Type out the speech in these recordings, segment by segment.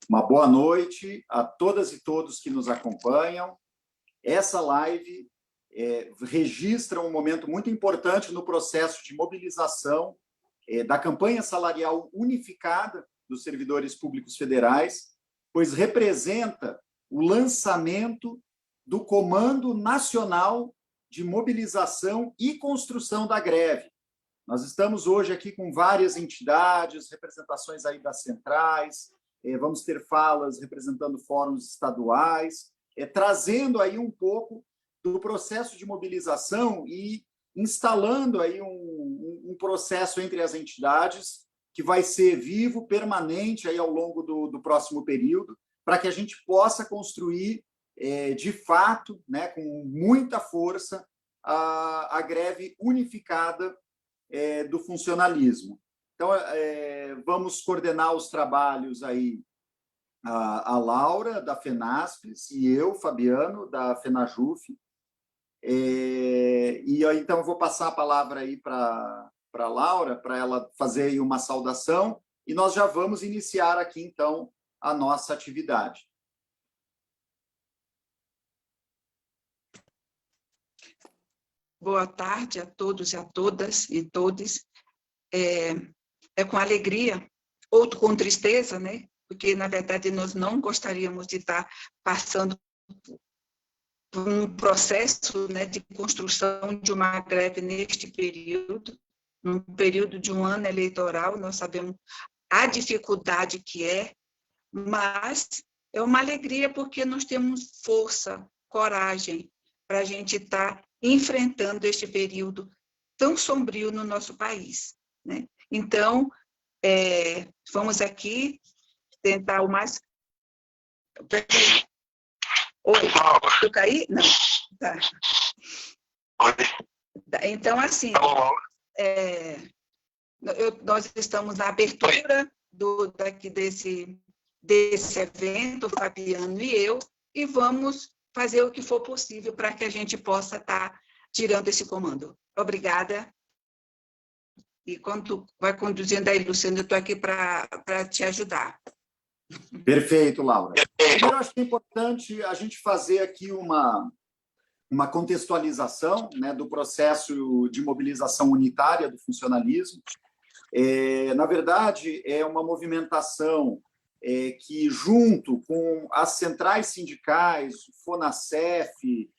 Uma boa noite a todas e todos que nos acompanham. Essa live registra um momento muito importante no processo de mobilização da campanha salarial unificada dos servidores públicos federais, pois representa o lançamento do Comando Nacional de Mobilização e Construção da Greve. Nós estamos hoje aqui com várias entidades, representações aí das centrais, vamos ter falas representando fóruns estaduais, trazendo aí um pouco do processo de mobilização e instalando aí um processo entre as entidades que vai ser vivo, permanente aí ao longo do próximo período, para que a gente possa construir, de fato, né, com muita força, a greve unificada do funcionalismo. Então, vamos coordenar os trabalhos aí a Laura, da FENASPES, e eu, Fabiano, da FENAJUF. E aí, então, eu vou passar a palavra aí para a Laura, para ela fazer aí uma saudação, e nós já vamos iniciar aqui, então, a nossa atividade. Boa tarde a todos e a todas e todes. É com alegria, ou com tristeza, né? Porque, na verdade, nós não gostaríamos de estar passando por um processo, né, de construção de uma greve neste período, num período de um ano eleitoral. Nós sabemos a dificuldade que é, mas é uma alegria porque nós temos força, coragem para a gente estar enfrentando este período tão sombrio no nosso país, né? Então, vamos aqui tentar o mais... Oi, eu caí? Não, tá. Então, assim, nós estamos na abertura daqui desse evento, Fabiano e eu, e vamos fazer o que for possível para que a gente possa estar tirando esse comando. Obrigada. E quando vai conduzindo aí, Luciano, eu estou aqui para te ajudar. Perfeito, Laura. Primeiro, acho que é importante a gente fazer aqui uma contextualização, né, do processo de mobilização unitária do funcionalismo. Na verdade, é uma movimentação que, junto com as centrais sindicais, o FONASEF,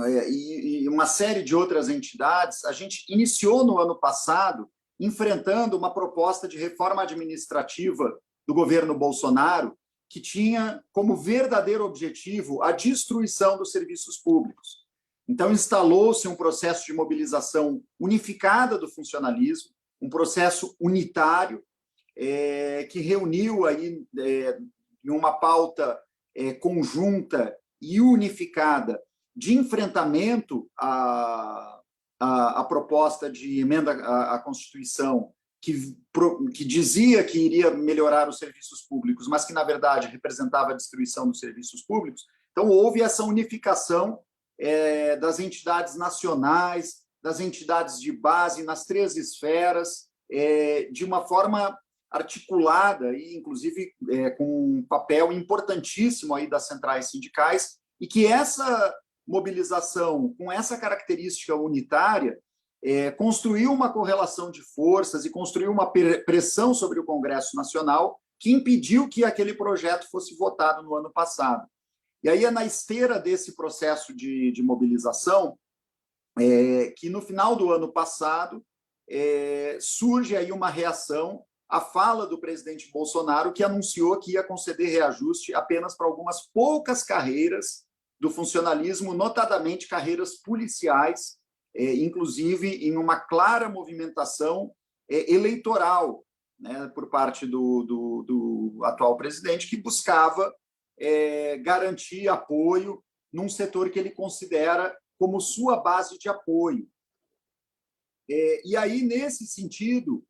e uma série de outras entidades, a gente iniciou no ano passado enfrentando uma proposta de reforma administrativa do governo Bolsonaro que tinha como verdadeiro objetivo a destruição dos serviços públicos. Então, instalou-se um processo de mobilização unificada do funcionalismo, um processo unitário, que reuniu aí, em uma pauta conjunta e unificada de enfrentamento à proposta de emenda à Constituição, que dizia que iria melhorar os serviços públicos, mas que, na verdade, representava a destruição dos serviços públicos. Então, houve essa unificação das entidades nacionais, das entidades de base, nas três esferas, de uma forma articulada, e inclusive com um papel importantíssimo aí das centrais sindicais, e que essa mobilização, com essa característica unitária, construiu uma correlação de forças e construiu uma pressão sobre o Congresso Nacional que impediu que aquele projeto fosse votado no ano passado. E aí é na esteira desse processo de mobilização que, no final do ano passado, surge aí uma reação à fala do presidente Bolsonaro, que anunciou que ia conceder reajuste apenas para algumas poucas carreiras do funcionalismo, notadamente carreiras policiais, inclusive em uma clara movimentação eleitoral, né, por parte do atual presidente, que buscava garantir apoio num setor que ele considera como sua base de apoio. E aí, nesse sentido,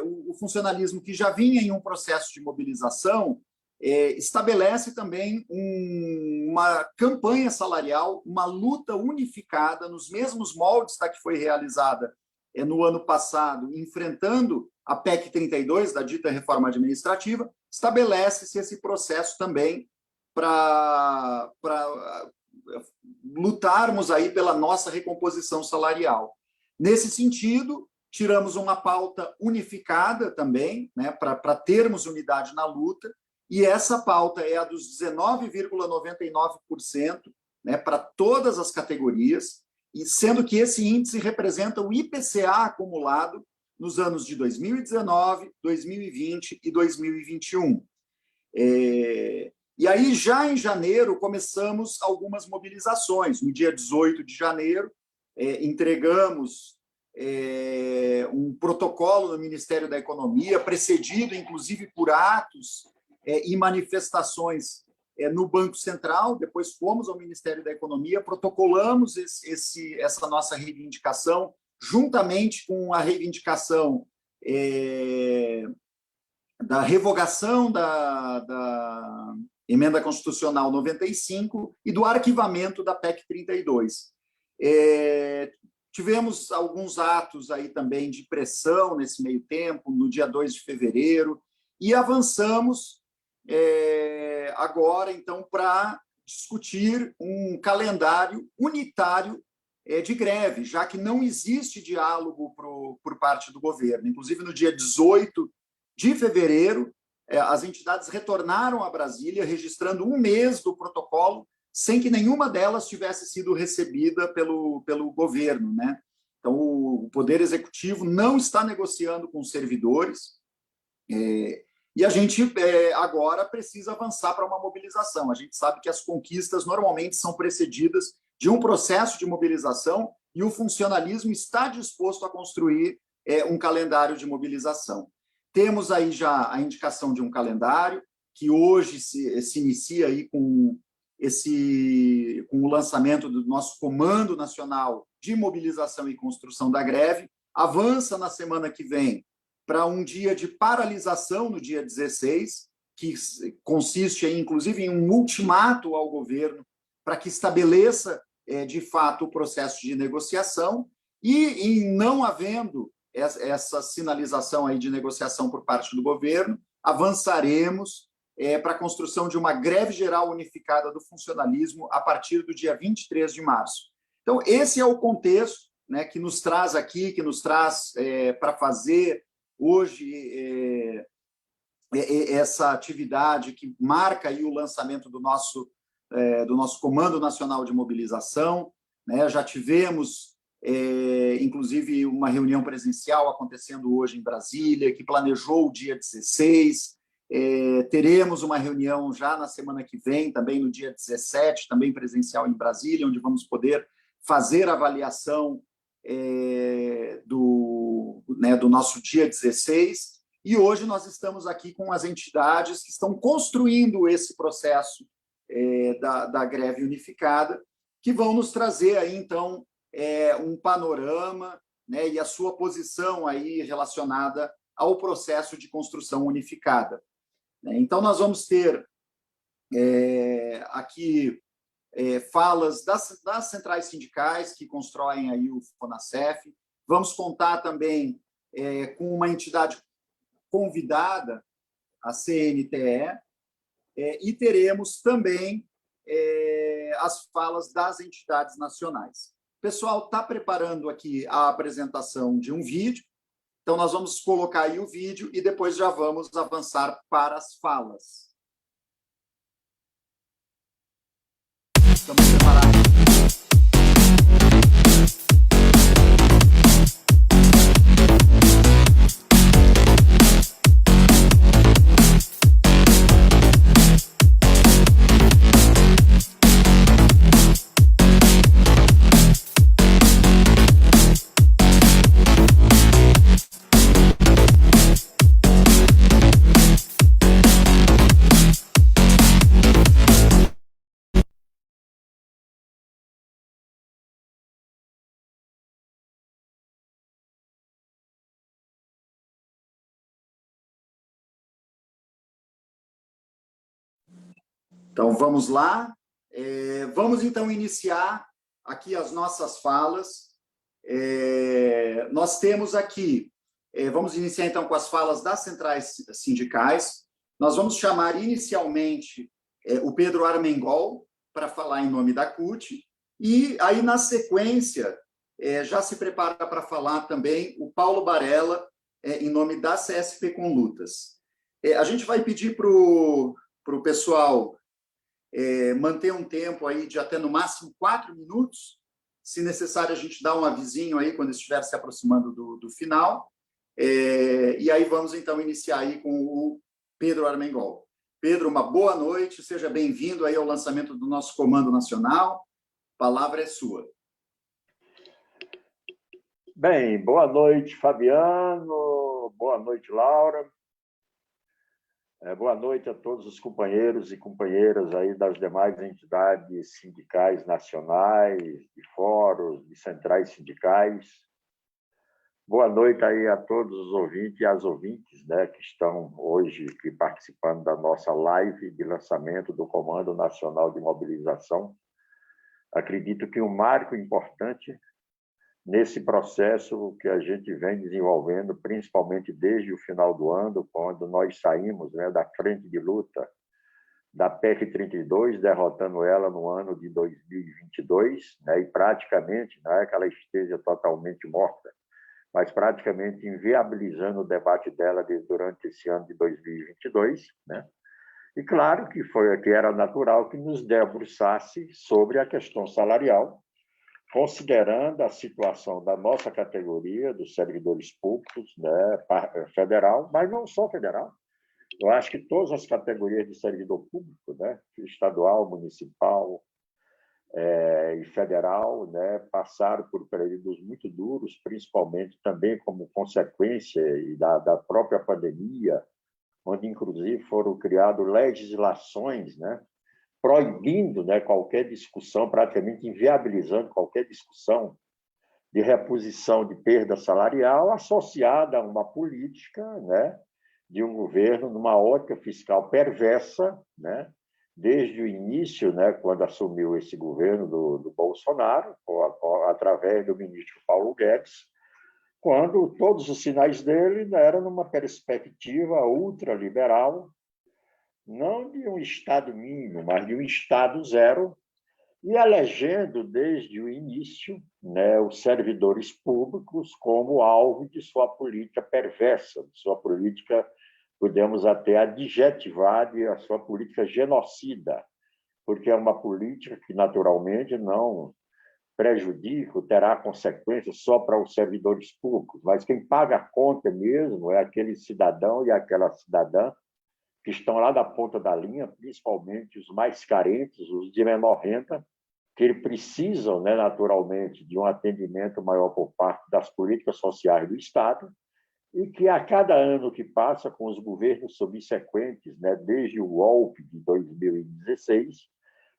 o funcionalismo, que já vinha em um processo de mobilização, estabelece também uma campanha salarial, uma luta unificada nos mesmos moldes da que foi realizada no ano passado, enfrentando a PEC 32, da dita reforma administrativa, estabelece-se esse processo também para lutarmos aí pela nossa recomposição salarial. Nesse sentido, tiramos uma pauta unificada também, né, para termos unidade na luta, e essa pauta é a dos 19,99%, né, para todas as categorias, e sendo que esse índice representa o IPCA acumulado nos anos de 2019, 2020 e 2021. E aí, já em janeiro, começamos algumas mobilizações. No dia 18 de janeiro, entregamos um protocolo no Ministério da Economia, precedido, inclusive, por atos e manifestações no Banco Central. Depois fomos ao Ministério da Economia, protocolamos essa nossa reivindicação, juntamente com a reivindicação da revogação da Emenda Constitucional 95 e do arquivamento da PEC 32. Tivemos alguns atos aí também de pressão nesse meio tempo, no dia 2 de fevereiro, e avançamos agora, então, para discutir um calendário unitário de greve, já que não existe diálogo por parte do governo. Inclusive, no dia 18 de fevereiro, as entidades retornaram a Brasília, registrando um mês do protocolo, sem que nenhuma delas tivesse sido recebida pelo governo, né? Então, o Poder Executivo não está negociando com os servidores, e a gente agora precisa avançar para uma mobilização. A gente sabe que as conquistas normalmente são precedidas de um processo de mobilização, e o funcionalismo está disposto a construir um calendário de mobilização. Temos aí já a indicação de um calendário, que hoje se inicia aí com o lançamento do nosso Comando Nacional de Mobilização e Construção da Greve, avança na semana que vem para um dia de paralisação no dia 16, que consiste, aí, inclusive, em um ultimato ao governo para que estabeleça, de fato, o processo de negociação, e, em não havendo essa sinalização aí de negociação por parte do governo, avançaremos para a construção de uma greve geral unificada do funcionalismo a partir do dia 23 de março. Então, esse é o contexto, né, que nos traz aqui, que nos traz para fazer hoje essa atividade que marca aí o lançamento do nosso Comando Nacional de Mobilização, né? Já tivemos, inclusive, uma reunião presencial acontecendo hoje em Brasília, que planejou o dia 16, teremos uma reunião já na semana que vem, também no dia 17, também presencial em Brasília, onde vamos poder fazer a avaliação do nosso dia 16, e hoje nós estamos aqui com as entidades que estão construindo esse processo da greve unificada, que vão nos trazer aí, então, um panorama, né, e a sua posição aí relacionada ao processo de construção unificada. Então, nós vamos ter aqui falas das centrais sindicais que constroem aí o FONASEF. Vamos contar também com uma entidade convidada, a CNTE, e teremos também as falas das entidades nacionais. O pessoal está preparando aqui a apresentação de um vídeo, então nós vamos colocar aí o vídeo e depois já vamos avançar para as falas. Estamos preparados. Então, vamos lá. Vamos, então, iniciar aqui as nossas falas. Nós temos aqui Vamos iniciar, então, com as falas das centrais sindicais. Nós vamos chamar inicialmente o Pedro Armengol para falar em nome da CUT, e aí, na sequência, já se prepara para falar também o Paulo Barella, em nome da CSP com Lutas. A gente vai pedir para o pessoal manter um tempo aí de até, no máximo, 4 minutos. Se necessário, a gente dá um avisinho aí quando estiver se aproximando do final. E aí vamos, então, iniciar aí com o Pedro Armengol. Pedro, uma boa noite, seja bem-vindo aí ao lançamento do nosso Comando Nacional. A palavra é sua. Bem, boa noite, Fabiano, boa noite, Laura. Boa noite a todos os companheiros e companheiras aí das demais entidades sindicais nacionais, de fóruns, de centrais sindicais. Boa noite aí a todos os ouvintes e as ouvintes, né, que estão hoje aqui participando da nossa live de lançamento do Comando Nacional de Mobilização. Acredito que um marco importante nesse processo que a gente vem desenvolvendo, principalmente desde o final do ano, quando nós saímos, né, da frente de luta da PEC 32, derrotando ela no ano de 2022, né, e praticamente, não é que ela esteja totalmente morta, mas praticamente inviabilizando o debate dela durante esse ano de 2022, né? E claro que era natural que nos debruçasse sobre a questão salarial, considerando a situação da nossa categoria, dos servidores públicos, né, federal, mas não só federal. Eu acho que todas as categorias de servidor público, né, estadual, municipal e federal, né, passaram por períodos muito duros, principalmente também como consequência da própria pandemia, onde, inclusive, foram criadas legislações, né, proibindo, né, qualquer discussão, praticamente inviabilizando qualquer discussão de reposição de perda salarial associada a uma política, né, de um governo numa ótica fiscal perversa, né, desde o início, né, quando assumiu esse governo do Bolsonaro, através do ministro Paulo Guedes, quando todos os sinais dele eram numa perspectiva ultraliberal, não de um Estado mínimo, mas de um Estado zero, e elegendo desde o início, né, os servidores públicos como alvo de sua política perversa, de sua política, podemos até adjetivar, de a sua política genocida, porque é uma política que, naturalmente, não prejudica, terá consequências só para os servidores públicos, mas quem paga a conta mesmo é aquele cidadão e aquela cidadã que estão lá da ponta da linha, principalmente os mais carentes, os de menor renda, que precisam, né, naturalmente, de um atendimento maior por parte das políticas sociais do Estado, e que a cada ano que passa, com os governos subsequentes, né, desde o golpe de 2016,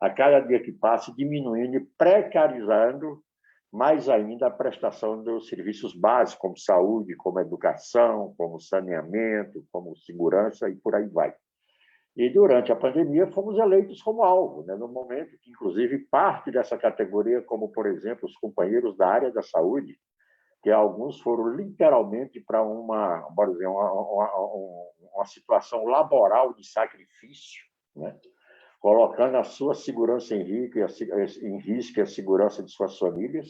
a cada dia que passa, diminuindo e precarizando mais ainda a prestação dos serviços básicos, como saúde, como educação, como saneamento, como segurança e por aí vai. E durante a pandemia fomos eleitos como alvo, né? No momento que, inclusive, parte dessa categoria, como, por exemplo, os companheiros da área da saúde, que alguns foram literalmente para uma situação laboral de sacrifício, né? Colocando a sua segurança em risco e a segurança de suas famílias.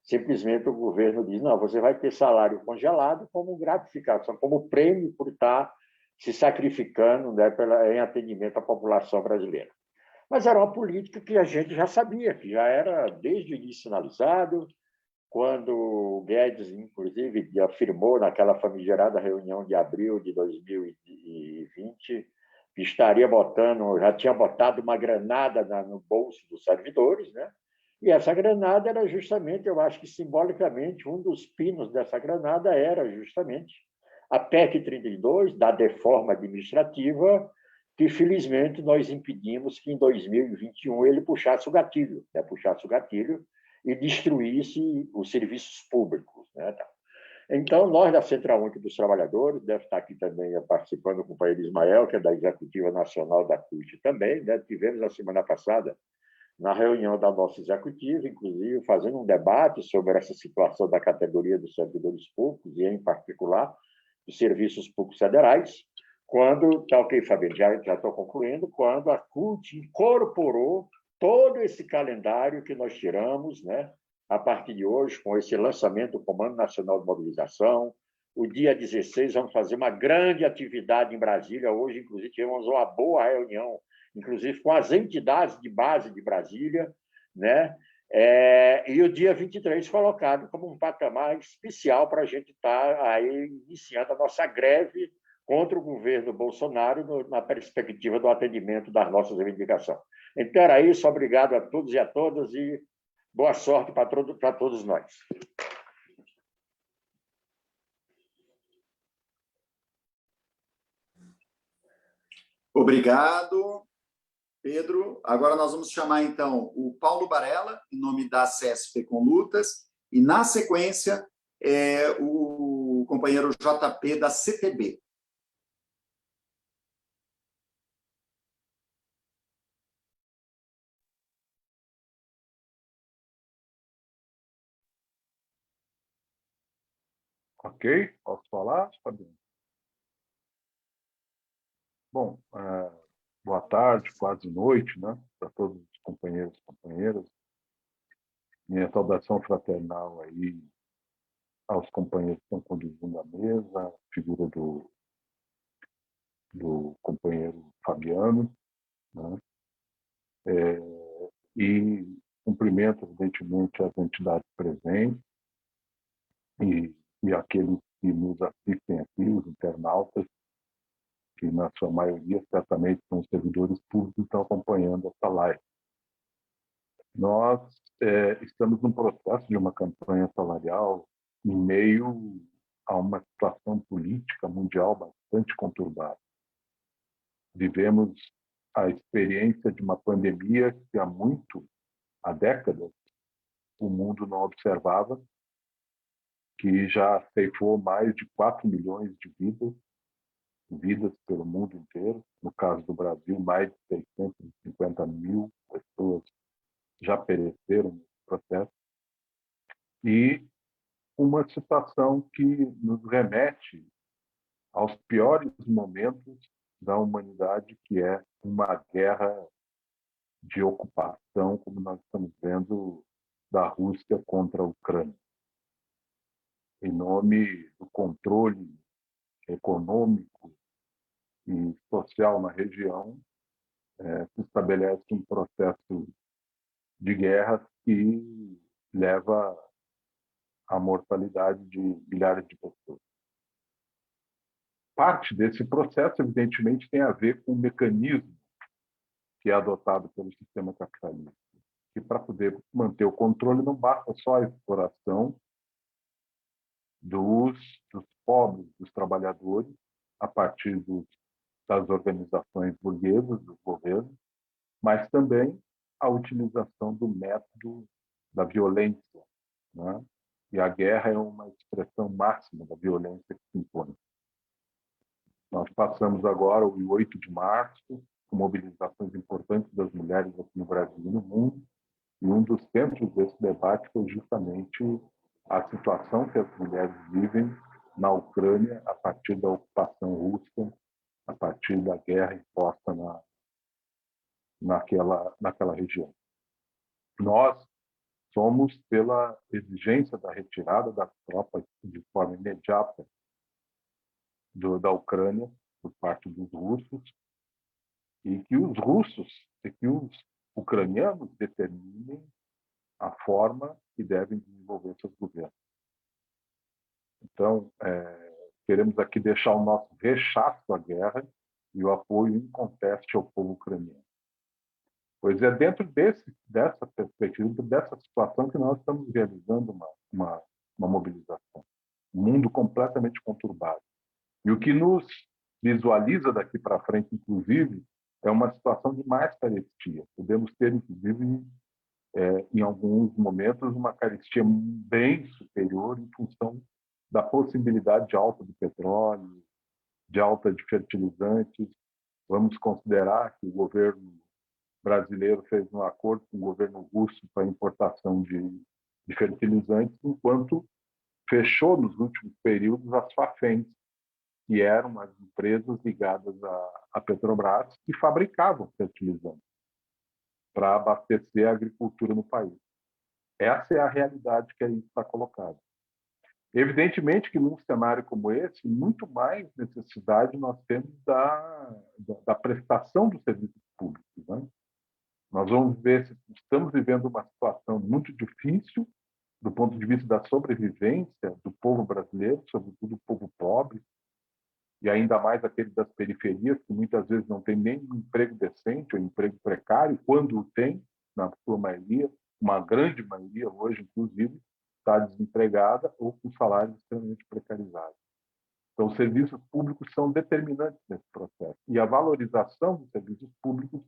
Simplesmente o governo diz, não, você vai ter salário congelado como gratificação, como prêmio por estar se sacrificando, né, em atendimento à população brasileira. Mas era uma política que a gente já sabia, que já era desde o início sinalizado, quando o Guedes, inclusive, afirmou naquela famigerada reunião de abril de 2020, que já tinha botado uma granada no bolso dos servidores, né? E essa granada era justamente, eu acho que simbolicamente, um dos pinos dessa granada era justamente a PEC 32, da reforma administrativa, que felizmente nós impedimos que em 2021 ele puxasse o gatilho, né? E destruísse os serviços públicos, né? Então, nós da Central Única dos Trabalhadores, deve estar aqui também participando o companheiro Ismael, que é da Executiva Nacional da CUT também, né? Tivemos na semana passada na reunião da nossa executiva, inclusive fazendo um debate sobre essa situação da categoria dos servidores públicos, e em particular dos serviços públicos federais, quando, tá ok, Fabiano, já estou concluindo, quando a CUT incorporou todo esse calendário que nós tiramos, né, a partir de hoje, com esse lançamento do Comando Nacional de Mobilização. O dia 16, vamos fazer uma grande atividade em Brasília. Hoje, inclusive, tivemos uma boa reunião, inclusive com as entidades de base de Brasília, né? E o dia 23 colocado como um patamar especial para a gente estar aí iniciando a nossa greve contra o governo Bolsonaro na perspectiva do atendimento das nossas reivindicações. Então, era isso. Obrigado a todos e a todas e boa sorte para todos nós. Obrigado, Pedro. Agora nós vamos chamar, então, o Paulo Barella, em nome da CSP com Lutas, e, na sequência, o companheiro JP, da CTB. Ok? Posso falar, Fabiano? Bom, boa tarde, quase noite, né, para todos os companheiros e companheiras. Minha saudação fraternal aí aos companheiros que estão conduzindo a mesa, a figura do companheiro Fabiano, né? E cumprimento, evidentemente, as entidades presentes e aqueles que nos assistem aqui, os internautas, que na sua maioria certamente são servidores públicos que estão acompanhando essa live. Nós estamos num processo de uma campanha salarial em meio a uma situação política mundial bastante conturbada. Vivemos a experiência de uma pandemia que há décadas, o mundo não observava, que já ceifou mais de 4 milhões de vidas pelo mundo inteiro. No caso do Brasil, mais de 650 mil pessoas já pereceram nesse processo. E uma situação que nos remete aos piores momentos da humanidade, que é uma guerra de ocupação, como nós estamos vendo, da Rússia contra a Ucrânia. Em nome do controle econômico e social na região, se estabelece um processo de guerra que leva à mortalidade de milhares de pessoas. Parte desse processo, evidentemente, tem a ver com o mecanismo que é adotado pelo sistema capitalista, que para poder manter o controle não basta só a exploração dos pobres, dos trabalhadores, a partir das organizações burguesas, dos governos, mas também a utilização do método da violência, né? E a guerra é uma expressão máxima da violência que se impõe. Nós passamos agora o 8 de março, com mobilizações importantes das mulheres aqui no Brasil e no mundo, e um dos centros desse debate foi justamente a situação que as mulheres vivem na Ucrânia a partir da ocupação russa, a partir da guerra imposta naquela região. Nós somos pela exigência da retirada das tropas de forma imediata da Ucrânia por parte dos russos, e que os ucranianos determinem a forma que devem desenvolver seus governos. Então, queremos aqui deixar o nosso rechaço à guerra e o apoio inconteste ao povo ucraniano. Pois é dentro dessa perspectiva, dessa situação, que nós estamos realizando uma mobilização. Um mundo completamente conturbado. E o que nos visualiza daqui para frente, inclusive, é uma situação de mais carestia. Podemos ter, inclusive, em alguns momentos, uma carestia bem superior em função da possibilidade de alta do petróleo, de alta de fertilizantes. Vamos considerar que o governo brasileiro fez um acordo com o governo russo para importação de fertilizantes, enquanto fechou nos últimos períodos as Fafens, que eram as empresas ligadas à Petrobras que fabricavam fertilizantes para abastecer a agricultura no país. Essa é a realidade que aí está colocada. Evidentemente que num cenário como esse, muito mais necessidade nós temos da prestação dos serviços públicos, né? Nós vamos ver se estamos vivendo uma situação muito difícil do ponto de vista da sobrevivência do povo brasileiro, sobretudo o povo pobre, e ainda mais aquele das periferias, que muitas vezes não tem nem um emprego decente ou emprego precário, quando o tem, na sua maioria, uma grande maioria hoje, inclusive, está desempregada ou com salários extremamente precarizados. Então, os serviços públicos são determinantes nesse processo. E a valorização dos serviços públicos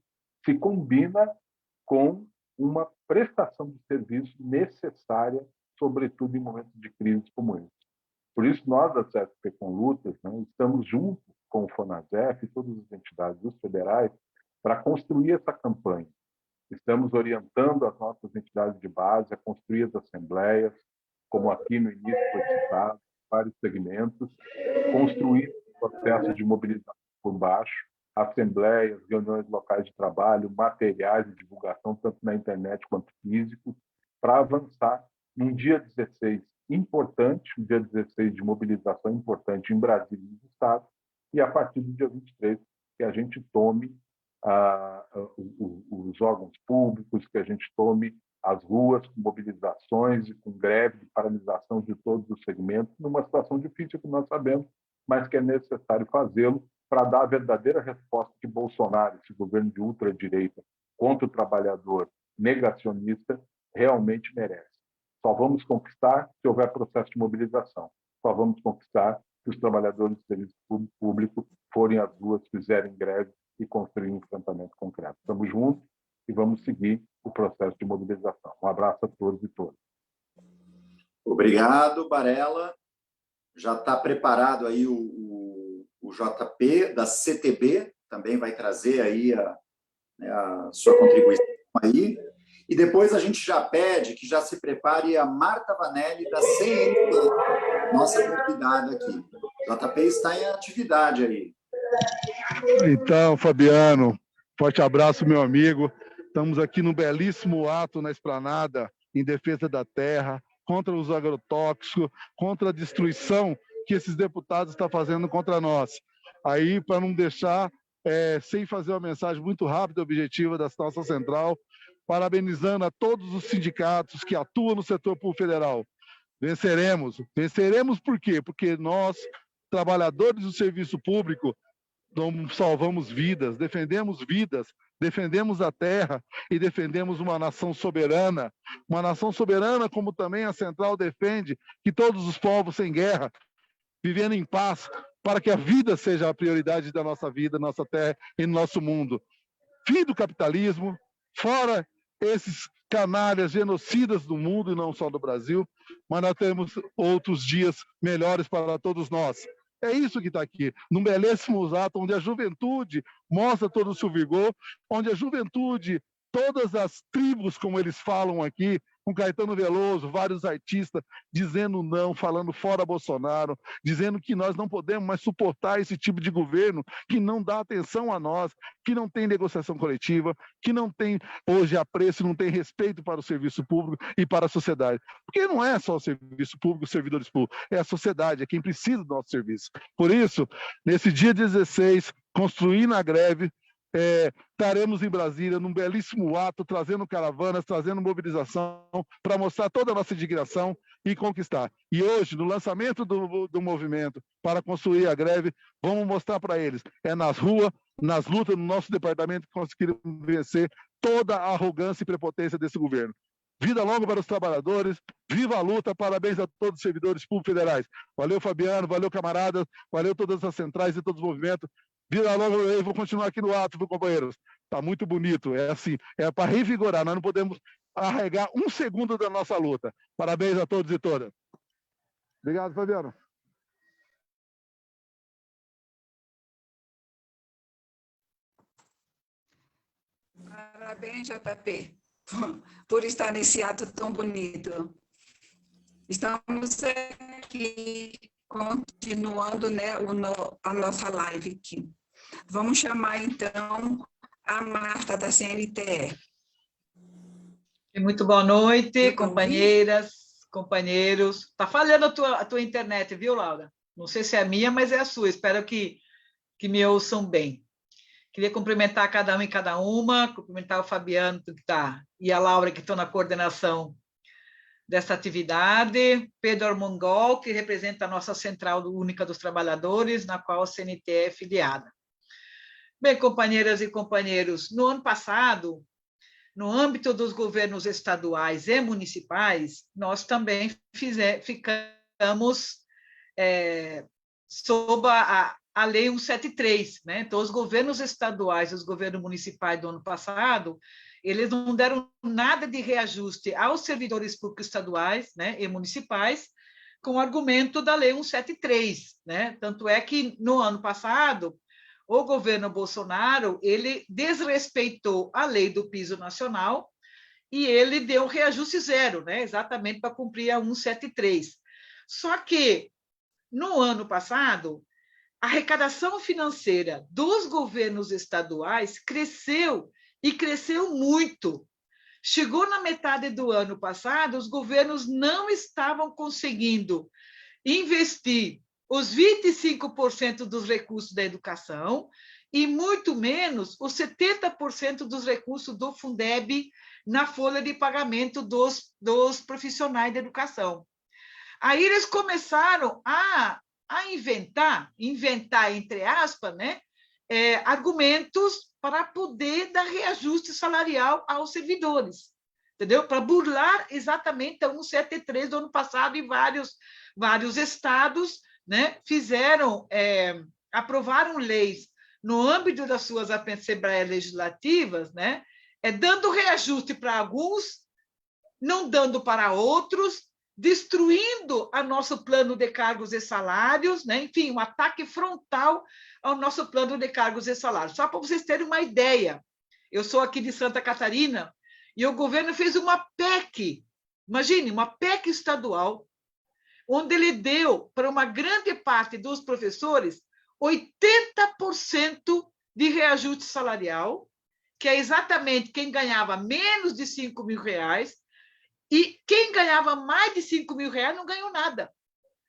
se combina com uma prestação de serviço necessária, sobretudo em momentos de crise como esse. Por isso, nós, da CSP com Lutas, né, estamos juntos com o FONASEF e todas as entidades dos federais para construir essa campanha. Estamos orientando as nossas entidades de base a construir as assembleias, como aqui no início foi citado, vários segmentos, construir o processo de mobilização por baixo, assembleias, reuniões locais de trabalho, materiais de divulgação, tanto na internet quanto físico, para avançar num dia 16 importante, um dia 16 de mobilização importante em Brasília e nos Estados, e a partir do dia 23 que a gente tome os órgãos públicos, que a gente tome as ruas com mobilizações e com greve, paralisação de todos os segmentos, numa situação difícil que nós sabemos, mas que é necessário fazê-lo para dar a verdadeira resposta que Bolsonaro, esse governo de ultradireita contra o trabalhador negacionista, realmente merece. Só vamos conquistar se houver processo de mobilização. Só vamos conquistar se os trabalhadores do serviço público forem às ruas, fizerem greve e construir um enfrentamento concreto. Estamos juntos e vamos seguir o processo de mobilização. Um abraço a todos e todas. Obrigado, Barela. Já está preparado aí o JP da CTB, também vai trazer aí a sua contribuição aí. E depois a gente já pede que já se prepare a Marta Vanelli da CNP, nossa convidada aqui. JP está em atividade aí. Então, Fabiano, forte abraço, meu amigo. Estamos aqui num belíssimo ato na Esplanada, em defesa da terra, contra os agrotóxicos, contra a destruição que esses deputados estão fazendo contra nós. Aí, para não deixar, sem fazer uma mensagem muito rápida e objetiva da nossa central, parabenizando a todos os sindicatos que atuam no setor público federal. Venceremos. Venceremos por quê? Porque nós, trabalhadores do serviço público, salvamos vidas, defendemos a terra e defendemos uma nação soberana como também a Central defende que todos os povos sem guerra, vivendo em paz, para que a vida seja a prioridade da nossa vida, nossa terra e no nosso mundo. Fim do capitalismo, fora esses canalhas genocidas do mundo e não só do Brasil, mas nós temos outros dias melhores para todos nós. É isso que está aqui, num belíssimo ato onde a juventude mostra todo o seu vigor, onde a juventude, todas as tribos, como eles falam aqui, com Caetano Veloso, vários artistas, dizendo não, falando fora Bolsonaro, dizendo que nós não podemos mais suportar esse tipo de governo que não dá atenção a nós, que não tem negociação coletiva, que não tem hoje apreço, não tem respeito para o serviço público e para a sociedade. Porque não é só o serviço público, os servidores públicos, é a sociedade, é quem precisa do nosso serviço. Por isso, nesse dia 16, construindo a greve, estaremos em Brasília num belíssimo ato, trazendo caravanas, trazendo mobilização para mostrar toda a nossa indignação e conquistar. E hoje, no lançamento do movimento para construir a greve, vamos mostrar para eles, nas ruas, nas lutas no nosso departamento, que conseguiremos vencer toda a arrogância e prepotência desse governo. Vida longa para os trabalhadores, viva a luta, parabéns a todos os servidores públicos federais. Valeu, Fabiano, valeu, camaradas, valeu todas as centrais e todos os movimentos. Vida longa, eu vou continuar aqui no ato, viu, companheiros? Tá muito bonito, é assim, é para revigorar, nós não podemos arregar um segundo da nossa luta. Parabéns a todos e todas. Obrigado, Fabiano. Parabéns, JP, por estar nesse ato tão bonito. Estamos aqui continuando, né, a nossa live aqui. Vamos chamar, então, a Marta, da CNTE. Muito boa noite, companheiras, companheiros. Está falhando a tua internet, viu, Laura? Não sei se é a minha, mas é a sua. Espero que me ouçam bem. Queria cumprimentar cada um e cada uma, cumprimentar o Fabiano que tá, e a Laura, que estão na coordenação dessa atividade, Pedro Armongol, que representa a nossa Central Única dos Trabalhadores, na qual a CNTE é filiada. Bem, companheiras e companheiros, no ano passado, no âmbito dos governos estaduais e municipais, nós também ficamos sob a Lei 173, né? Então, os governos estaduais e os governos municipais do ano passado, eles não deram nada de reajuste aos servidores públicos estaduais, né, e municipais, com o argumento da Lei 173, né? Tanto é que, no ano passado, o governo Bolsonaro, ele desrespeitou a lei do piso nacional e ele deu reajuste zero, né? Exatamente para cumprir a 173. Só que, no ano passado, a arrecadação financeira dos governos estaduais cresceu, e cresceu muito. Chegou na metade do ano passado, os governos não estavam conseguindo investir os 25% dos recursos da educação e muito menos os 70% dos recursos do Fundeb na folha de pagamento dos profissionais da educação. Aí eles começaram a inventar, entre aspas, né, argumentos para poder dar reajuste salarial aos servidores, entendeu? Para burlar exatamente a 173 do ano passado, e vários estados, né, aprovaram leis no âmbito das suas assembleias legislativas, né, dando reajuste para alguns, não dando para outros, destruindo o nosso plano de cargos e salários, né? Enfim, um ataque frontal ao nosso plano de cargos e salários. Só para vocês terem uma ideia, eu sou aqui de Santa Catarina e o governo fez uma PEC, imagine, uma PEC estadual, onde ele deu para uma grande parte dos professores 80% de reajuste salarial, que é exatamente quem ganhava menos de R$5.000, e quem ganhava mais de R$5.000 não ganhou nada.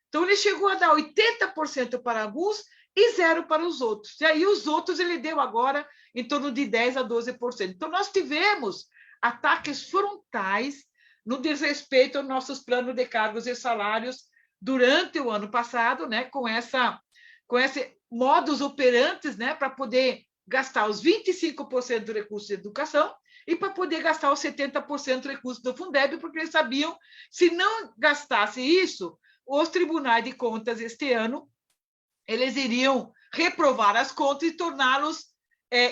Então, ele chegou a dar 80% para alguns e zero para os outros. E aí, os outros, ele deu agora em torno de 10% a 12%. Então, nós tivemos ataques frontais no desrespeito aos nossos planos de cargos e salários durante o ano passado, né, com esse modus operandi, né, para poder gastar os 25% do recurso de educação e para poder gastar os 70% do recurso do Fundeb, porque eles sabiam, se não gastasse isso, os tribunais de contas este ano, eles iriam reprovar as contas e torná-los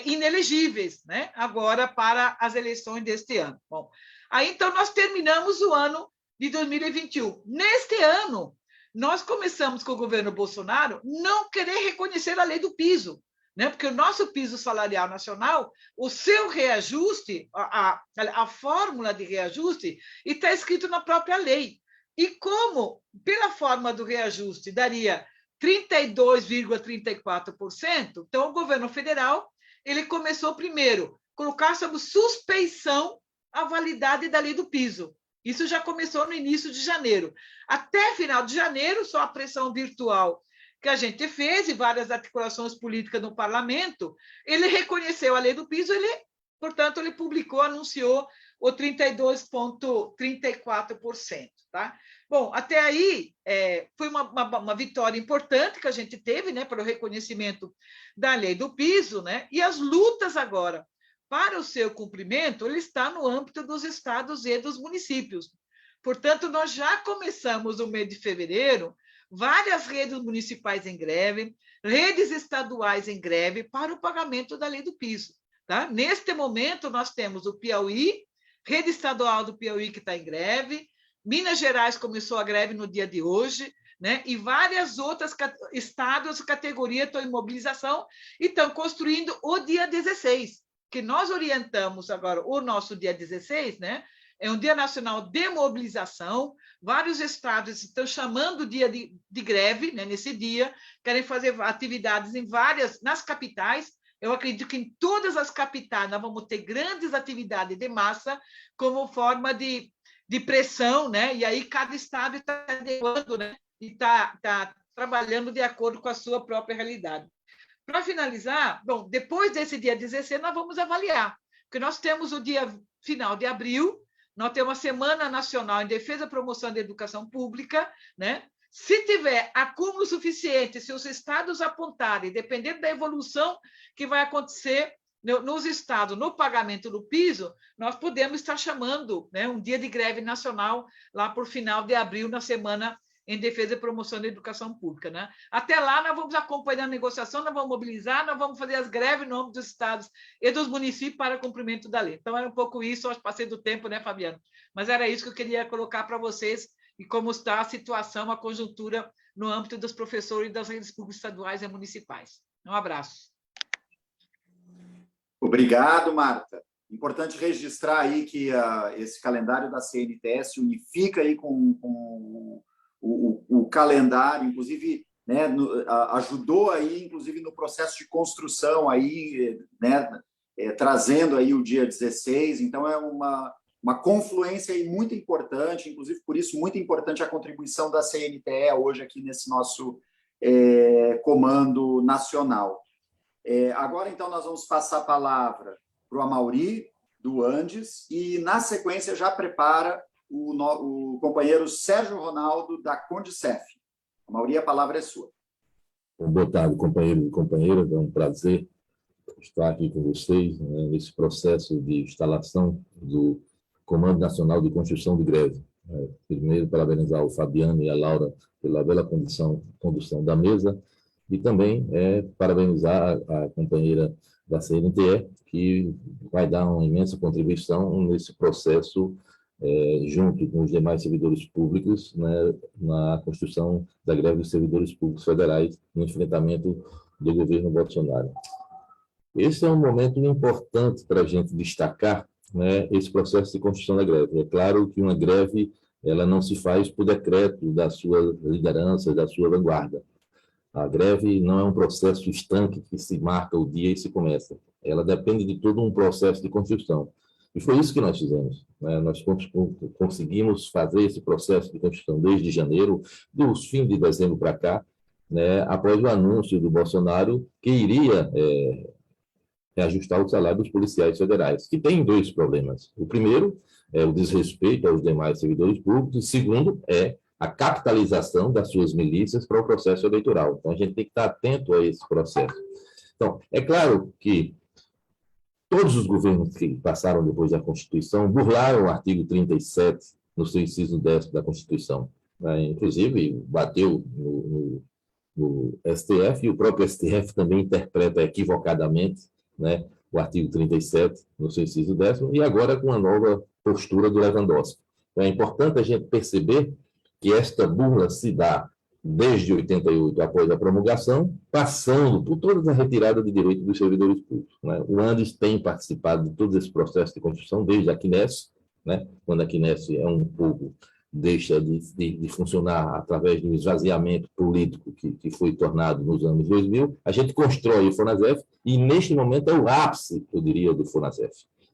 inelegíveis, né, agora para as eleições deste ano. Bom, aí então nós terminamos o ano de 2021. Neste ano, nós começamos com o governo Bolsonaro não querer reconhecer a lei do piso, né? Porque o nosso piso salarial nacional, o seu reajuste, a fórmula de reajuste, está escrito na própria lei. E como, pela forma do reajuste, daria 32,34%, então o governo federal ele começou primeiro a colocar sob suspeição a validade da lei do piso. Isso já começou no início de janeiro. Até final de janeiro, só a pressão virtual que a gente fez e várias articulações políticas no parlamento, ele reconheceu a lei do piso, portanto, ele publicou, anunciou o 32,34%. Tá? Bom, até aí foi uma vitória importante que a gente teve, né, para o reconhecimento da lei do piso, né, e as lutas agora para o seu cumprimento, ele está no âmbito dos estados e dos municípios. Portanto, nós já começamos no mês de fevereiro várias redes municipais em greve, redes estaduais em greve para o pagamento da lei do piso. Tá? Neste momento, nós temos o Piauí, rede estadual do Piauí que está em greve, Minas Gerais começou a greve no dia de hoje, né? E várias outras estados, categorias estão em mobilização e estão construindo o dia 16. que nós orientamos agora o nosso dia 16, né? É um dia nacional de mobilização. Vários estados estão chamando o dia de greve, né? Nesse dia, querem fazer atividades nas capitais. Eu acredito que em todas as capitais nós vamos ter grandes atividades de massa como forma de pressão, né? E aí cada estado está adequando, né? E está trabalhando de acordo com a sua própria realidade. Para finalizar, bom, depois desse dia 16, nós vamos avaliar, porque nós temos o dia final de abril, nós temos a Semana Nacional em Defesa e Promoção da Educação Pública, né? Se tiver acúmulo suficiente, se os estados apontarem, dependendo da evolução que vai acontecer nos estados, no pagamento do piso, nós podemos estar chamando, né, um dia de greve nacional lá por final de abril, na Semana em Defesa e Promoção da Educação Pública, né? Até lá, nós vamos acompanhar a negociação, nós vamos mobilizar, nós vamos fazer as greves no nome dos estados e dos municípios para cumprimento da lei. Então, era um pouco isso, acho que passei do tempo, né, Fabiano? Mas era isso que eu queria colocar para vocês e como está a situação, a conjuntura no âmbito dos professores das redes públicas estaduais e municipais. Um abraço. Obrigado, Marta. Importante registrar aí que esse calendário da CNTS unifica aí com o calendário, inclusive, né, ajudou aí, inclusive, no processo de construção aí, né, trazendo aí o dia 16. Então, é uma confluência aí muito importante, inclusive, por isso, muito importante a contribuição da CNTE hoje aqui nesse nosso comando nacional. Agora, então, nós vamos passar a palavra para o Amaury, do Andes, e, na sequência, já prepara o companheiro Sérgio Ronaldo, da Condicef. Amaury, a palavra é sua. Boa tarde, companheiros e companheiras. É um prazer estar aqui com vocês, né, nesse processo de instalação do Comando Nacional de Construção de Greve. Primeiro, parabenizar o Fabiano e a Laura pela bela condução da mesa, e também parabenizar a companheira da CNTE, que vai dar uma imensa contribuição nesse processo, junto com os demais servidores públicos, né, na construção da greve dos servidores públicos federais, no enfrentamento do governo Bolsonaro. Esse é um momento importante para a gente destacar, né, esse processo de construção da greve. É claro que uma greve ela não se faz por decreto da sua liderança, da sua vanguarda. A greve não é um processo estanque que se marca o dia e se começa. Ela depende de todo um processo de construção. E foi isso que nós fizemos, né? Nós conseguimos fazer esse processo de construção desde janeiro, dos fins de dezembro para cá, né, após o anúncio do Bolsonaro que iria reajustar o salário dos policiais federais, que tem dois problemas. O primeiro é o desrespeito aos demais servidores públicos, e o segundo é a capitalização das suas milícias para o processo eleitoral. Então, a gente tem que estar atento a esse processo. Então, é claro que todos os governos que passaram depois da Constituição burlaram o artigo 37, no seu inciso 10º da Constituição, né? Inclusive, bateu no STF, e o próprio STF também interpreta equivocadamente, né, o artigo 37, no seu inciso 10º, e agora com a nova postura do Lewandowski. Então, é importante a gente perceber que esta burla se dá desde 88, após a promulgação, passando por toda a retirada de direitos dos servidores públicos, né? O Andes tem participado de todo esse processo de construção, desde a Quines, né? Quando a Quines um pouco deixa de funcionar através do esvaziamento político que foi tornado nos anos 2000, a gente constrói o FONASEF, e neste momento é o ápice, eu diria, do FONASEF.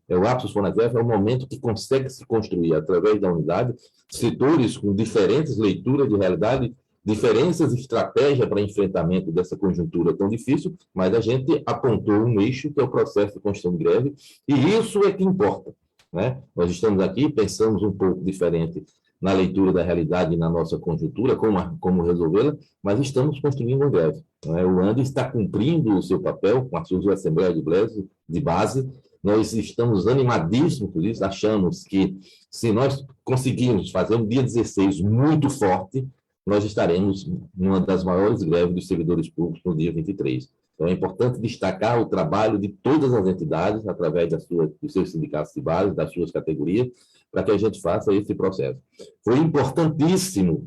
O ápice do FONASEF é o momento que consegue se construir, através da unidade, setores com diferentes leituras de realidade, diferenças de estratégia para enfrentamento dessa conjuntura tão difícil, mas a gente apontou um eixo, que é o processo de construção de greve, e isso é que importa, né? Nós estamos aqui, pensamos um pouco diferente na leitura da realidade e na nossa conjuntura, como resolvê-la, mas estamos construindo uma greve, né? O Andes está cumprindo o seu papel com a sua Assembleia de Base. Nós estamos animadíssimos por isso, achamos que, se nós conseguirmos fazer um dia 16 muito forte, nós estaremos numa das maiores greves dos servidores públicos no dia 23. Então, é importante destacar o trabalho de todas as entidades, através dos seus sindicatos de base, das suas categorias, para que a gente faça esse processo. Foi importantíssimo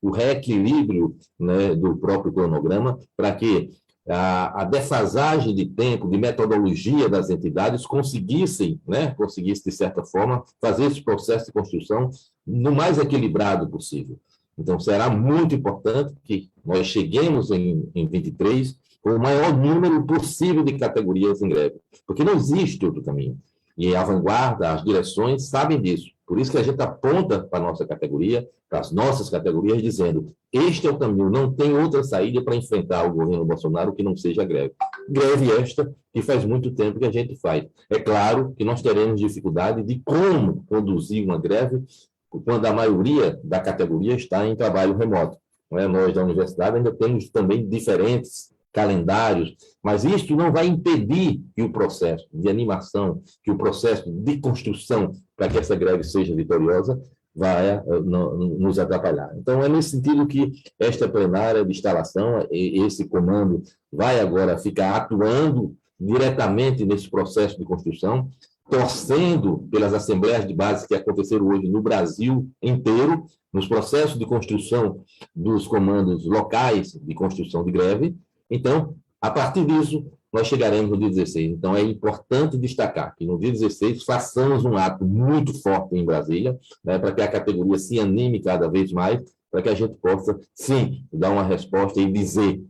o reequilíbrio, né, do próprio cronograma, para que a defasagem de tempo, de metodologia das entidades conseguissem, de certa forma, fazer esse processo de construção no mais equilibrado possível. Então, será muito importante que nós cheguemos em 23 com o maior número possível de categorias em greve, porque não existe outro caminho. E a vanguarda, as direções sabem disso. Por isso que a gente aponta para a nossa categoria, para as nossas categorias, dizendo: este é o caminho, não tem outra saída para enfrentar o governo Bolsonaro que não seja greve. Greve esta que faz muito tempo que a gente faz. É claro que nós teremos dificuldade de como conduzir uma greve quando a maioria da categoria está em trabalho remoto. Nós, da universidade, ainda temos também diferentes calendários, mas isso não vai impedir que o processo de animação, que o processo de construção para que essa greve seja vitoriosa, vai nos atrapalhar. Então, é nesse sentido que esta plenária de instalação, esse comando, vai agora ficar atuando diretamente nesse processo de construção, torcendo pelas assembleias de base que aconteceram hoje no Brasil inteiro, nos processos de construção dos comandos locais de construção de greve. Então, a partir disso, nós chegaremos no dia 16. Então, é importante destacar que no dia 16 façamos um ato muito forte em Brasília, para que a categoria se anime cada vez mais, para que a gente possa, sim, dar uma resposta e dizer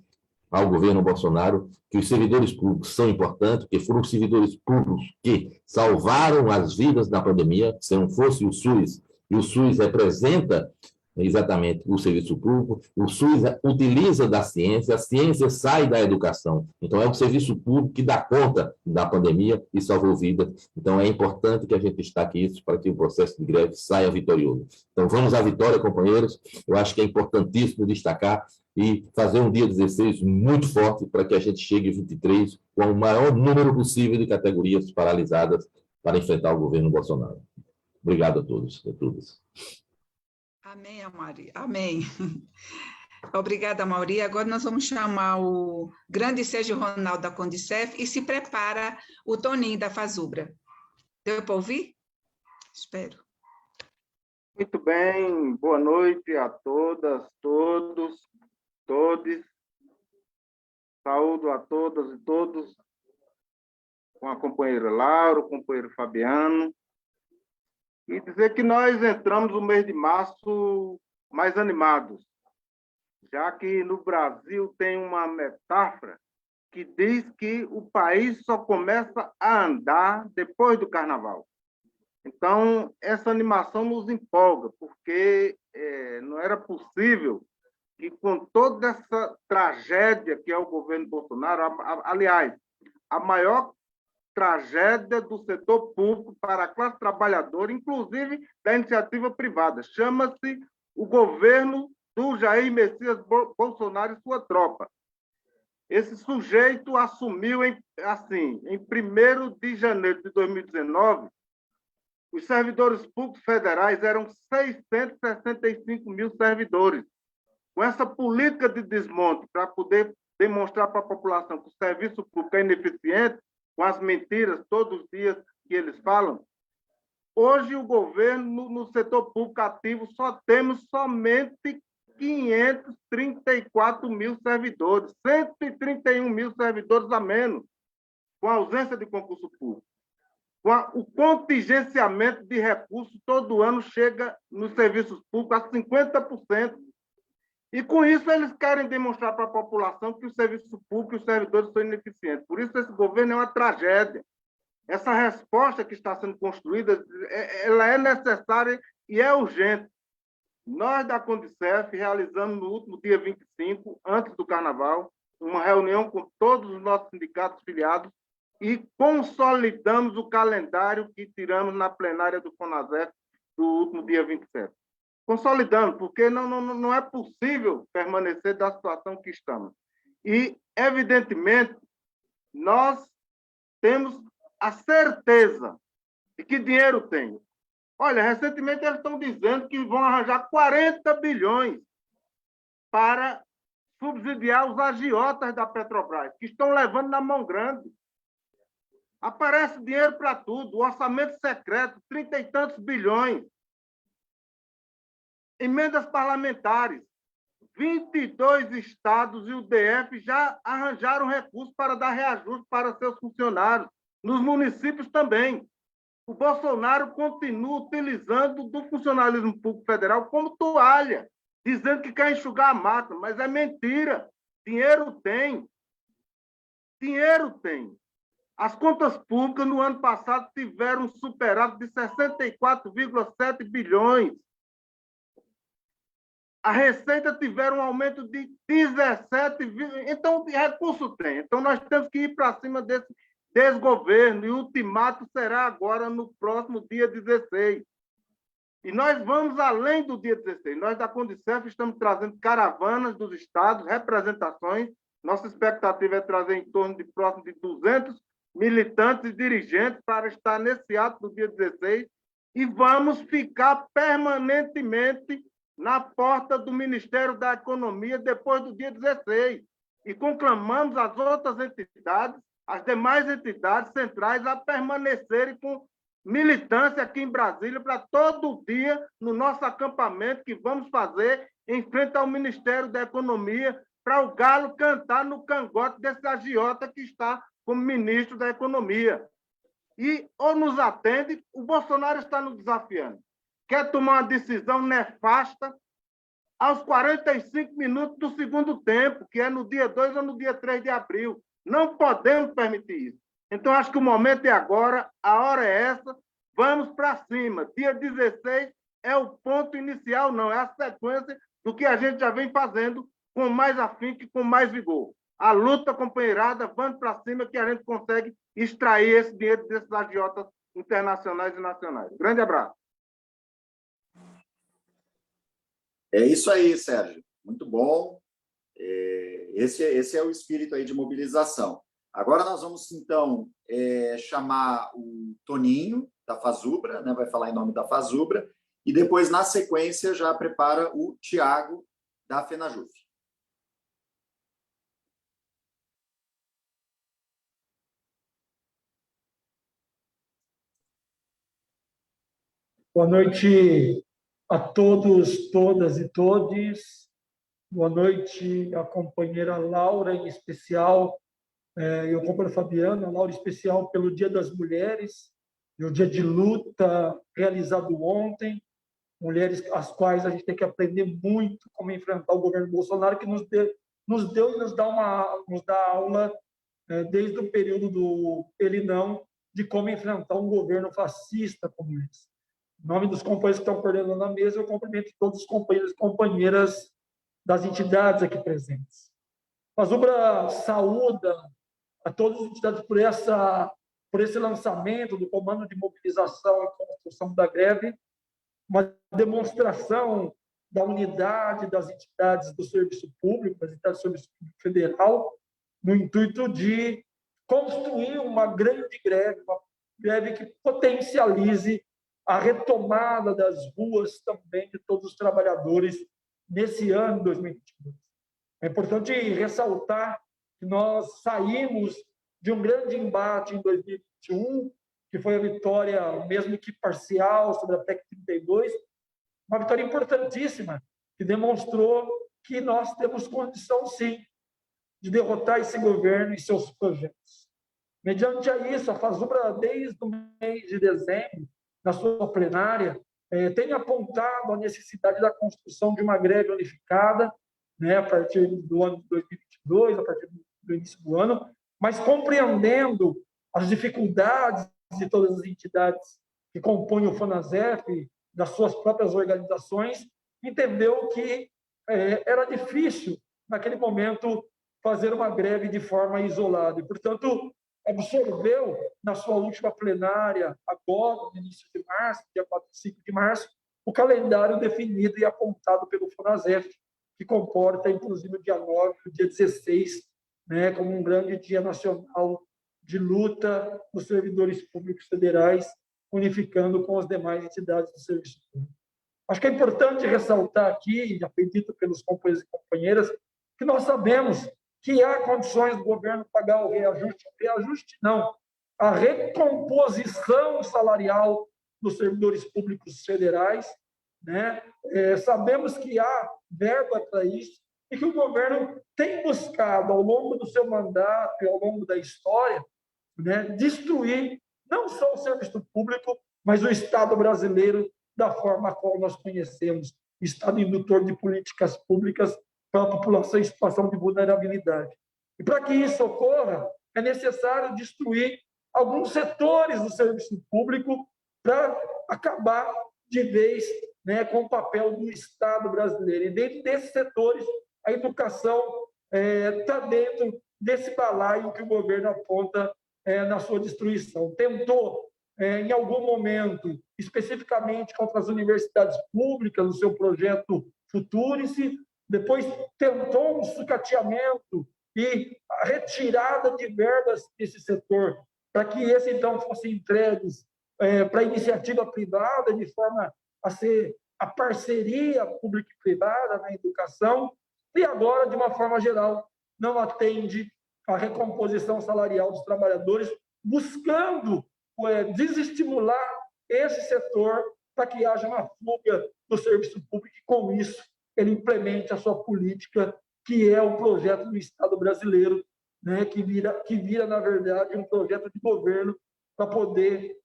ao governo Bolsonaro que os servidores públicos são importantes, porque foram os servidores públicos que salvaram as vidas na pandemia. Se não fosse o SUS, e o SUS representa exatamente o serviço público, o SUS utiliza da ciência, a ciência sai da educação. Então, é o serviço público que dá conta da pandemia e salvou vidas. Então, é importante que a gente destaque isso para que o processo de greve saia vitorioso. Então, vamos à vitória, companheiros. Eu acho que é importantíssimo destacar e fazer um dia 16 muito forte para que a gente chegue em 23 com o maior número possível de categorias paralisadas para enfrentar o governo Bolsonaro. Obrigado a todos e a todas. Amém, Amari. Amém. Obrigada, Mauri. Agora nós vamos chamar o grande Sérgio Ronaldo da Condicef e se prepara o Toninho da Fazubra. Deu para ouvir? Espero. Muito bem, boa noite a todas, todos, todes. Saúdo a todas e todos, com a companheira Laura, o companheiro Fabiano. E dizer que nós entramos no mês de março mais animados, já que no Brasil tem uma metáfora que diz que o país só começa a andar depois do carnaval. Então, essa animação nos empolga, porque não era possível que, com toda essa tragédia que é o governo Bolsonaro, aliás, a maior tragédia do setor público para a classe trabalhadora, inclusive da iniciativa privada. Chama-se o governo do Jair Messias Bolsonaro e sua tropa. Esse sujeito assumiu, em 1º de janeiro de 2019, os servidores públicos federais eram 665 mil servidores. Com essa política de desmonte, para poder demonstrar para a população que o serviço público é ineficiente, com as mentiras todos os dias que eles falam, hoje o governo, no setor público ativo, só temos somente 534 mil servidores, 131 mil servidores a menos, com a ausência de concurso público. O contingenciamento de recursos todo ano chega nos serviços públicos a 50%. E, com isso, eles querem demonstrar para a população que o serviço público e os servidores são ineficientes. Por isso, esse governo é uma tragédia. Essa resposta que está sendo construída, ela é necessária e é urgente. Nós, da Condicef, realizamos no último dia 25, antes do Carnaval, uma reunião com todos os nossos sindicatos filiados e consolidamos o calendário que tiramos na plenária do FONASEF do último dia 27. Consolidando, porque não é possível permanecer da situação que estamos. E, evidentemente, nós temos a certeza de que dinheiro tem. Olha, recentemente eles estão dizendo que vão arranjar 40 bilhões para subsidiar os agiotas da Petrobras, que estão levando na mão grande. Aparece dinheiro para tudo, o orçamento secreto, 30 e tantos bilhões. Emendas parlamentares. 22 estados e o DF já arranjaram recursos para dar reajuste para seus funcionários, nos municípios também. O Bolsonaro continua utilizando do funcionalismo público federal como toalha, dizendo que quer enxugar a mata, mas é mentira. Dinheiro tem. Dinheiro tem. As contas públicas no ano passado tiveram um superávit de 64,7 bilhões. A receita tiveram um aumento de 17, então recurso tem. Então nós temos que ir para cima desse desgoverno, e o ultimato será agora no próximo dia 16. E nós vamos além do dia 16. Nós da Condicef estamos trazendo caravanas dos estados, representações. Nossa expectativa é trazer em torno de próximo de 200 militantes e dirigentes para estar nesse ato do dia 16, e vamos ficar permanentemente na porta do Ministério da Economia depois do dia 16. E conclamamos as outras entidades, as demais entidades centrais, a permanecerem com militância aqui em Brasília para todo dia, no nosso acampamento que vamos fazer em frente ao Ministério da Economia, para o galo cantar no cangote desse agiota que está como ministro da Economia. E ou nos atende, o Bolsonaro está nos desafiando. Quer tomar uma decisão nefasta aos 45 minutos do segundo tempo, que é no dia 2 ou no dia 3 de abril. Não podemos permitir isso. Então, acho que o momento é agora, a hora é essa, vamos para cima. Dia 16 é o ponto inicial, não, é a sequência do que a gente já vem fazendo com mais afinco e com mais vigor. A luta, companheirada, vamos para cima que a gente consegue extrair esse dinheiro desses agiotas internacionais e nacionais. Grande abraço. É isso aí, Sérgio. Muito bom. Esse é o espírito aí de mobilização. Agora nós vamos, então, chamar o Toninho, da Fazubra, né? Vai falar em nome da Fazubra, e depois, na sequência, já prepara o Tiago, da FENAJUF. Boa noite a todos, todas e todes. Boa noite à companheira Laura, em especial, e ao companheiro Fabiano, a Laura, em especial pelo Dia das Mulheres, e o dia de luta realizado ontem. Mulheres as quais a gente tem que aprender muito como enfrentar o governo Bolsonaro, que nos deu e nos dá aula desde o período do ele não, de como enfrentar um governo fascista como esse. Em nome dos companheiros que estão coordenando a mesa, eu cumprimento todos os companheiros e companheiras das entidades aqui presentes. A Fazubra saúda a todas as entidades por esse lançamento do Comando de Mobilização e Construção da Greve, uma demonstração da unidade das entidades do serviço público, das entidades do serviço público federal, no intuito de construir uma grande greve, uma greve que potencialize a retomada das ruas também de todos os trabalhadores nesse ano de 2022. É importante ressaltar que nós saímos de um grande embate em 2021, que foi a vitória, mesmo que parcial, sobre a PEC 32, uma vitória importantíssima, que demonstrou que nós temos condição, sim, de derrotar esse governo e seus projetos. Mediante a isso, a Fazubra, desde o mês de dezembro, na sua plenária, tem apontado a necessidade da construção de uma greve unificada, né, a partir do ano de 2022, a partir do início do ano, mas compreendendo as dificuldades de todas as entidades que compõem o FONASEF, das suas próprias organizações, entendeu que era difícil, naquele momento, fazer uma greve de forma isolada. E, portanto, absorveu, na sua última plenária, agora, no início de março, dia 4 e 5 de março, o calendário definido e apontado pelo FONASEF, que comporta, inclusive, o dia 9 e o dia 16, né, como um grande dia nacional de luta dos servidores públicos federais, unificando com as demais entidades do serviço público. Acho que é importante ressaltar aqui, já foi dito pelos companheiros e companheiras, que nós sabemos que há condições do governo pagar o reajuste não, a recomposição salarial dos servidores públicos federais, né? Sabemos que há verba para isso, e que o governo tem buscado, ao longo do seu mandato e ao longo da história, né, destruir não só o serviço público, mas o Estado brasileiro da forma a qual nós conhecemos, Estado indutor de políticas públicas para a população em situação de vulnerabilidade. E para que isso ocorra, é necessário destruir alguns setores do serviço público para acabar de vez, né, com o papel do Estado brasileiro. E dentro desses setores, a educação está dentro desse balaio que o governo aponta na sua destruição. Tentou, em algum momento, especificamente contra as universidades públicas, no seu projeto Futurice, depois tentou um sucateamento e a retirada de verbas desse setor, para que esse, então, fosse entregues para a iniciativa privada, de forma a ser a parceria pública e privada na educação, e agora, de uma forma geral, não atende à recomposição salarial dos trabalhadores, buscando desestimular esse setor para que haja uma fuga do serviço público e, com isso, ele implemente a sua política, que é o projeto do Estado brasileiro, né, que vira, na verdade, um projeto de governo para poder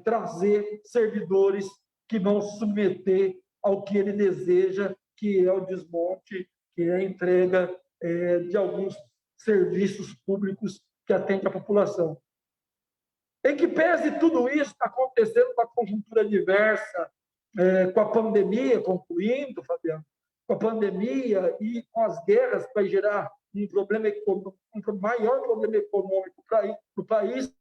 trazer servidores que vão se submeter ao que ele deseja, que é o desmonte, que é a entrega de alguns serviços públicos que atendem a população. Em que pese tudo isso está acontecendo com a conjuntura diversa, com a pandemia, concluindo, Fabiano, com a pandemia e com as guerras, que vai gerar um maior problema econômico para o país,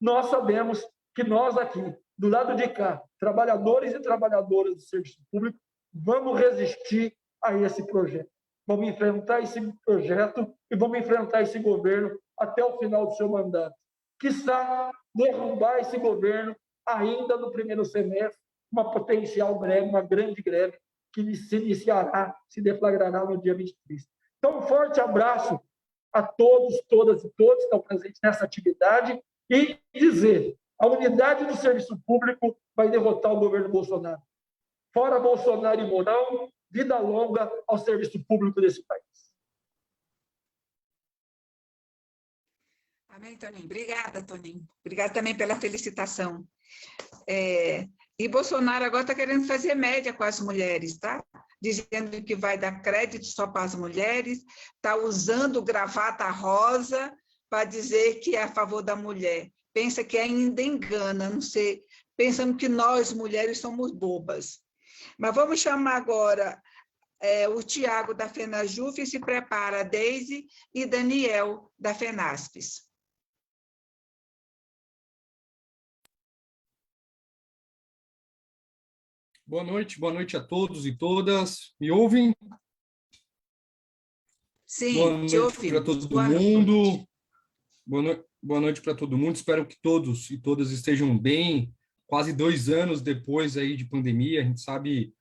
nós sabemos que nós aqui, do lado de cá, trabalhadores e trabalhadoras do serviço público, vamos resistir a esse projeto. Vamos enfrentar esse projeto e vamos enfrentar esse governo até o final do seu mandato. Quiçá derrubar esse governo ainda no primeiro semestre, uma potencial greve, uma grande greve, que se iniciará, se deflagrará no dia 23. Então, um forte abraço a todos, todas e todos que estão presentes nessa atividade e dizer: a unidade do serviço público vai derrotar o governo Bolsonaro. Fora Bolsonaro e Mourão, vida longa ao serviço público desse país. Amém, Toninho. Obrigada, Toninho. Obrigada também pela felicitação. E Bolsonaro agora está querendo fazer média com as mulheres, tá? Dizendo que vai dar crédito só para as mulheres, está usando gravata rosa para dizer que é a favor da mulher. Pensa que ainda engana, não sei, pensando que nós, mulheres, somos bobas. Mas vamos chamar agora o Tiago, da FENAJUF, e se prepara a Deise e Daniel, da FENASPES. Boa noite a todos e todas. Me ouvem? Sim, boa noite para todo mundo. Boa noite para todo mundo. Espero que todos e todas estejam bem. Quase 2 anos depois aí de pandemia, a gente sabe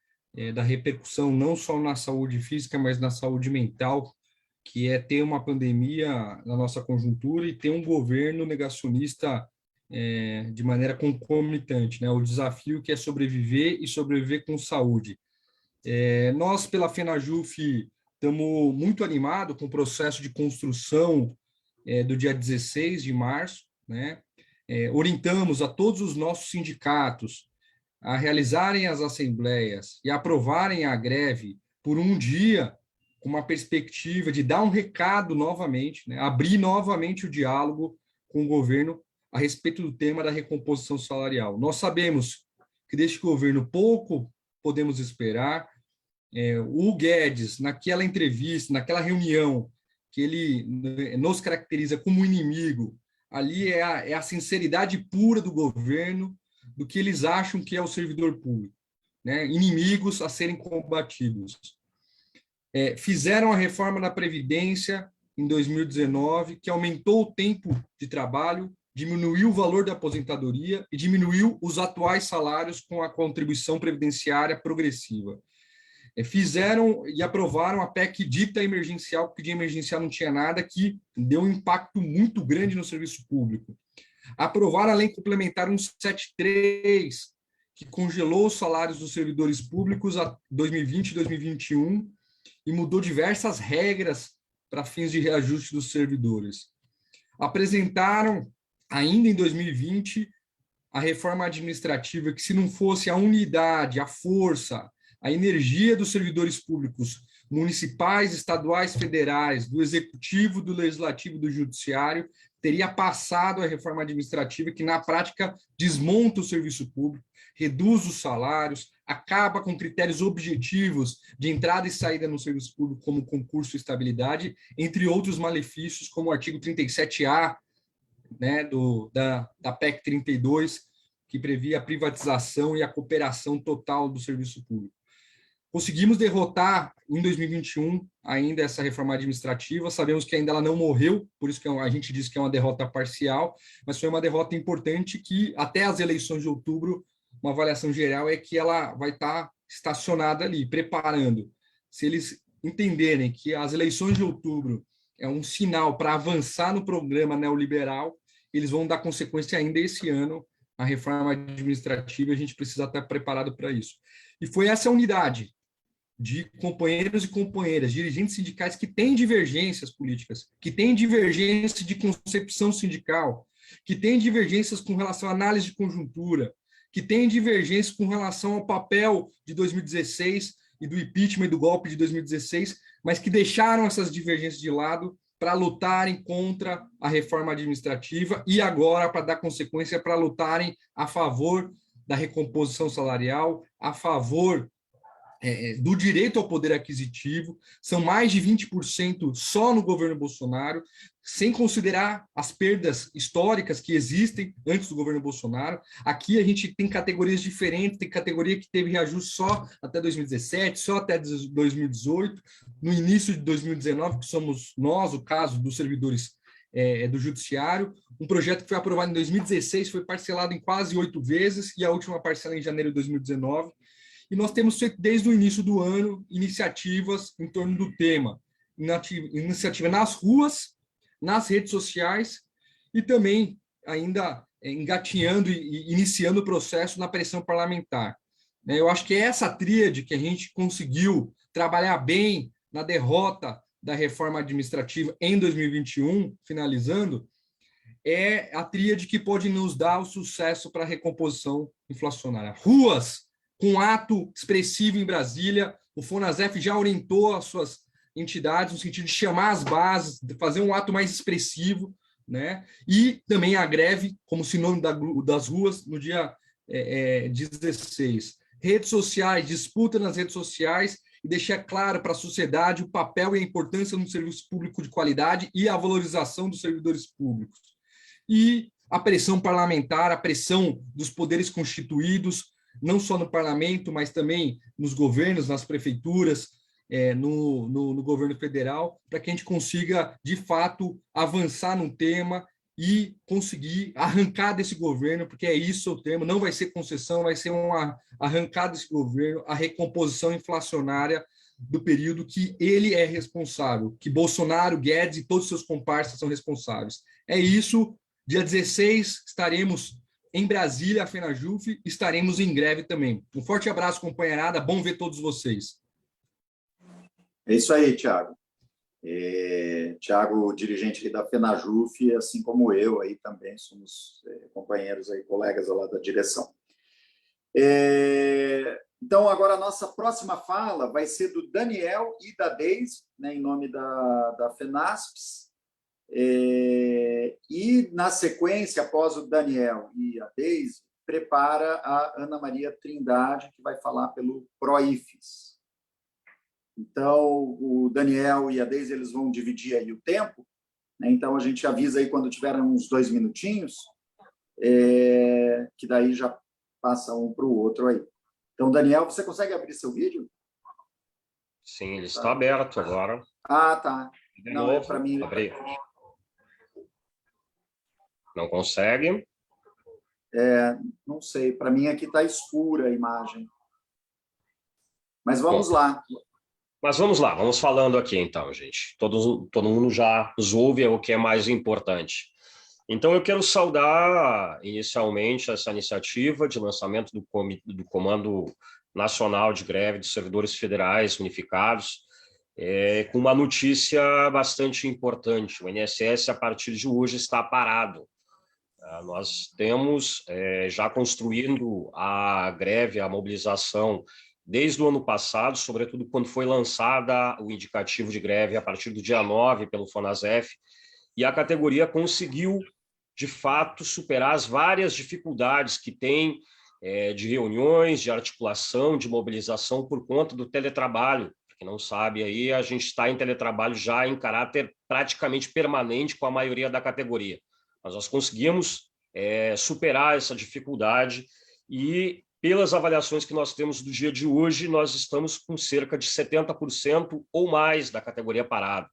da repercussão não só na saúde física, mas na saúde mental, que é ter uma pandemia na nossa conjuntura e ter um governo negacionista de maneira concomitante, né? O desafio que é sobreviver e sobreviver com saúde. Nós, pela FENAJUF, estamos muito animados com o processo de construção do dia 16 de março, né? Orientamos a todos os nossos sindicatos a realizarem as assembleias e aprovarem a greve por um dia, com uma perspectiva de dar um recado novamente, né? Abrir novamente o diálogo com o governo a respeito do tema da recomposição salarial. Nós sabemos que deste governo pouco podemos esperar. O Guedes, naquela entrevista, naquela reunião, que ele nos caracteriza como inimigo, ali é a sinceridade pura do governo, do que eles acham que é o servidor público, né? Inimigos a serem combatidos. Fizeram a reforma da Previdência em 2019, que aumentou o tempo de trabalho, diminuiu o valor da aposentadoria e diminuiu os atuais salários com a contribuição previdenciária progressiva. Fizeram e aprovaram a PEC dita emergencial, porque de emergencial não tinha nada, que deu um impacto muito grande no serviço público. Aprovaram a Lei Complementar 173, que congelou os salários dos servidores públicos a 2020 e 2021, e mudou diversas regras para fins de reajuste dos servidores. Apresentaram, ainda em 2020, a reforma administrativa que, se não fosse a unidade, a força, a energia dos servidores públicos municipais, estaduais, federais, do executivo, do legislativo e do judiciário, teria passado a reforma administrativa que, na prática, desmonta o serviço público, reduz os salários, acaba com critérios objetivos de entrada e saída no serviço público, como concurso e estabilidade, entre outros malefícios, como o artigo 37A, né, da PEC 32, que previa a privatização e a cooperação total do serviço público. Conseguimos derrotar, em 2021, ainda essa reforma administrativa. Sabemos que ainda ela não morreu, por isso que a gente diz que é uma derrota parcial, mas foi uma derrota importante que, até as eleições de outubro, uma avaliação geral é que ela vai estar estacionada ali, preparando. Se eles entenderem que as eleições de outubro é um sinal para avançar no programa neoliberal, eles vão dar consequência ainda esse ano à reforma administrativa, e a gente precisa estar preparado para isso. E foi essa unidade de companheiros e companheiras, dirigentes sindicais que têm divergências políticas, que têm divergência de concepção sindical, que têm divergências com relação à análise de conjuntura, que têm divergências com relação ao papel de 2016 e do impeachment e do golpe de 2016, mas que deixaram essas divergências de lado para lutarem contra a reforma administrativa e agora para dar consequência para lutarem a favor da recomposição salarial, a favor do direito ao poder aquisitivo. São mais de 20% só no governo Bolsonaro, sem considerar as perdas históricas que existem antes do governo Bolsonaro. Aqui a gente tem categorias diferentes, tem categoria que teve reajuste só até 2017, só até 2018, no início de 2019, que somos nós, o caso dos servidores do judiciário, um projeto que foi aprovado em 2016, foi parcelado em quase 8 vezes, e a última parcela em janeiro de 2019, e nós temos feito desde o início do ano iniciativas em torno do tema, iniciativa nas ruas, nas redes sociais, e também ainda engatinhando e iniciando o processo na pressão parlamentar. Eu acho que é essa tríade que a gente conseguiu trabalhar bem na derrota da reforma administrativa em 2021, finalizando, é a tríade que pode nos dar o sucesso para a recomposição inflacionária. Ruas, com ato expressivo em Brasília, o FONASEF já orientou as suas entidades no sentido de chamar as bases, de fazer um ato mais expressivo, né? E também a greve, como sinônimo das ruas, no dia 16. Redes sociais, disputa nas redes sociais, e deixar claro para a sociedade o papel e a importância do serviço público de qualidade e a valorização dos servidores públicos. E a pressão parlamentar, a pressão dos poderes constituídos, não só no parlamento, mas também nos governos, nas prefeituras, no governo federal, para que a gente consiga, de fato, avançar num tema e conseguir arrancar desse governo, porque é isso o tema, não vai ser concessão, vai ser uma arrancada desse governo, a recomposição inflacionária do período que ele é responsável, que Bolsonaro, Guedes e todos os seus comparsas são responsáveis. É isso, dia 16 estaremos em Brasília, a FENAJUF, estaremos em greve também. Um forte abraço, companheirada, bom ver todos vocês. É isso aí, Tiago. Tiago, dirigente da FENAJUF, assim como eu, aí também somos companheiros, aí, colegas lá da direção. Então, agora a nossa próxima fala vai ser do Daniel e da Deise, né, em nome da FENASPES. E, na sequência, após o Daniel e a Deise, prepara a Ana Maria Trindade, que vai falar pelo PROIFES. Então, o Daniel e a Deise, eles vão dividir aí o tempo, né? Então, a gente avisa aí quando tiver uns 2 minutinhos, que daí já passa um para o outro aí. Então, Daniel, você consegue abrir seu vídeo? Sim, ele está aberto agora. Ah, tá. De Não, novo, para mim... abrir. Não consegue? Não sei, para mim aqui está escura a imagem. Mas vamos lá. Mas vamos lá, vamos falando aqui então, gente. Todo mundo já nos ouve, é o que é mais importante. Então, eu quero saudar inicialmente essa iniciativa de lançamento do Comando Nacional de Greve dos Servidores Federais Unificados, com uma notícia bastante importante. O INSS, a partir de hoje, está parado. Nós temos já construindo a greve, a mobilização, desde o ano passado, sobretudo quando foi lançada o indicativo de greve a partir do dia 9 pelo FONASEF, e a categoria conseguiu, de fato, superar as várias dificuldades que tem de reuniões, de articulação, de mobilização por conta do teletrabalho. Para quem não sabe, aí a gente está em teletrabalho já em caráter praticamente permanente com a maioria da categoria. Mas nós conseguimos superar essa dificuldade e, pelas avaliações que nós temos do dia de hoje, nós estamos com cerca de 70% ou mais da categoria parada.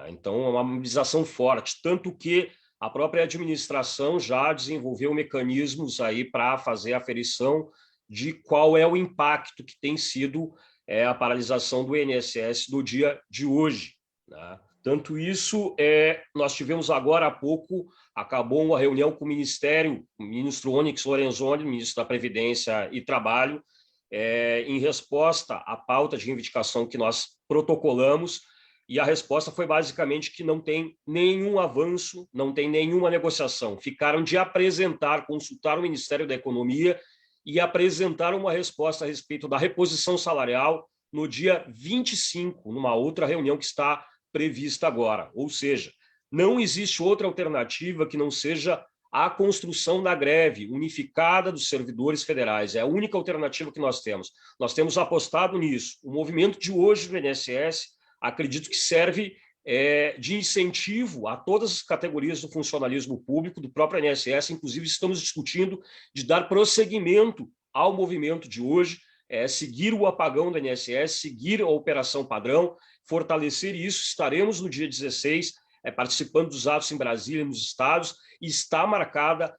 Então, é uma mobilização forte, tanto que a própria administração já desenvolveu mecanismos aí para fazer a aferição de qual é o impacto que tem sido a paralisação do INSS no dia de hoje, né? Tanto isso, nós tivemos agora há pouco, acabou uma reunião com o Ministério, o ministro Onyx Lorenzoni, ministro da Previdência e Trabalho, em resposta à pauta de reivindicação que nós protocolamos, e a resposta foi basicamente que não tem nenhum avanço, não tem nenhuma negociação. Ficaram de apresentar, consultar o Ministério da Economia e apresentaram uma resposta a respeito da reposição salarial no dia 25, numa outra reunião que está prevista agora. Ou seja, não existe outra alternativa que não seja a construção da greve unificada dos servidores federais. É a única alternativa que nós temos. Nós temos apostado nisso. O movimento de hoje do INSS, acredito que serve de incentivo a todas as categorias do funcionalismo público, do próprio INSS. Inclusive, estamos discutindo de dar prosseguimento ao movimento de hoje, seguir o apagão do INSS, seguir a operação padrão, fortalecer isso. Estaremos no dia 16 participando dos atos em Brasília, nos estados, e está marcada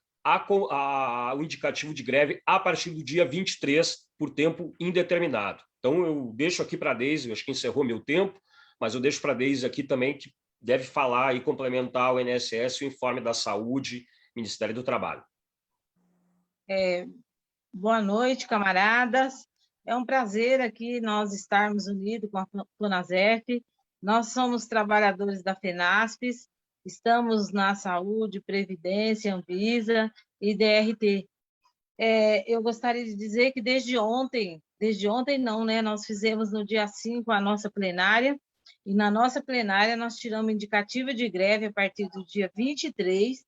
o indicativo de greve a partir do dia 23, por tempo indeterminado. Então, eu deixo aqui para a Deise, eu acho que encerrou meu tempo, mas eu deixo para a Deise aqui também, que deve falar e complementar o INSS, o informe da Saúde, Ministério do Trabalho. Boa noite, camaradas. É um prazer aqui nós estarmos unidos com a FONASEF. Nós somos trabalhadores da FENASPES, estamos na Saúde, Previdência, Anvisa e DRT. Eu gostaria de dizer que desde ontem não, né? Nós fizemos no dia 5 a nossa plenária, e na nossa plenária nós tiramos indicativo de greve a partir do dia 23,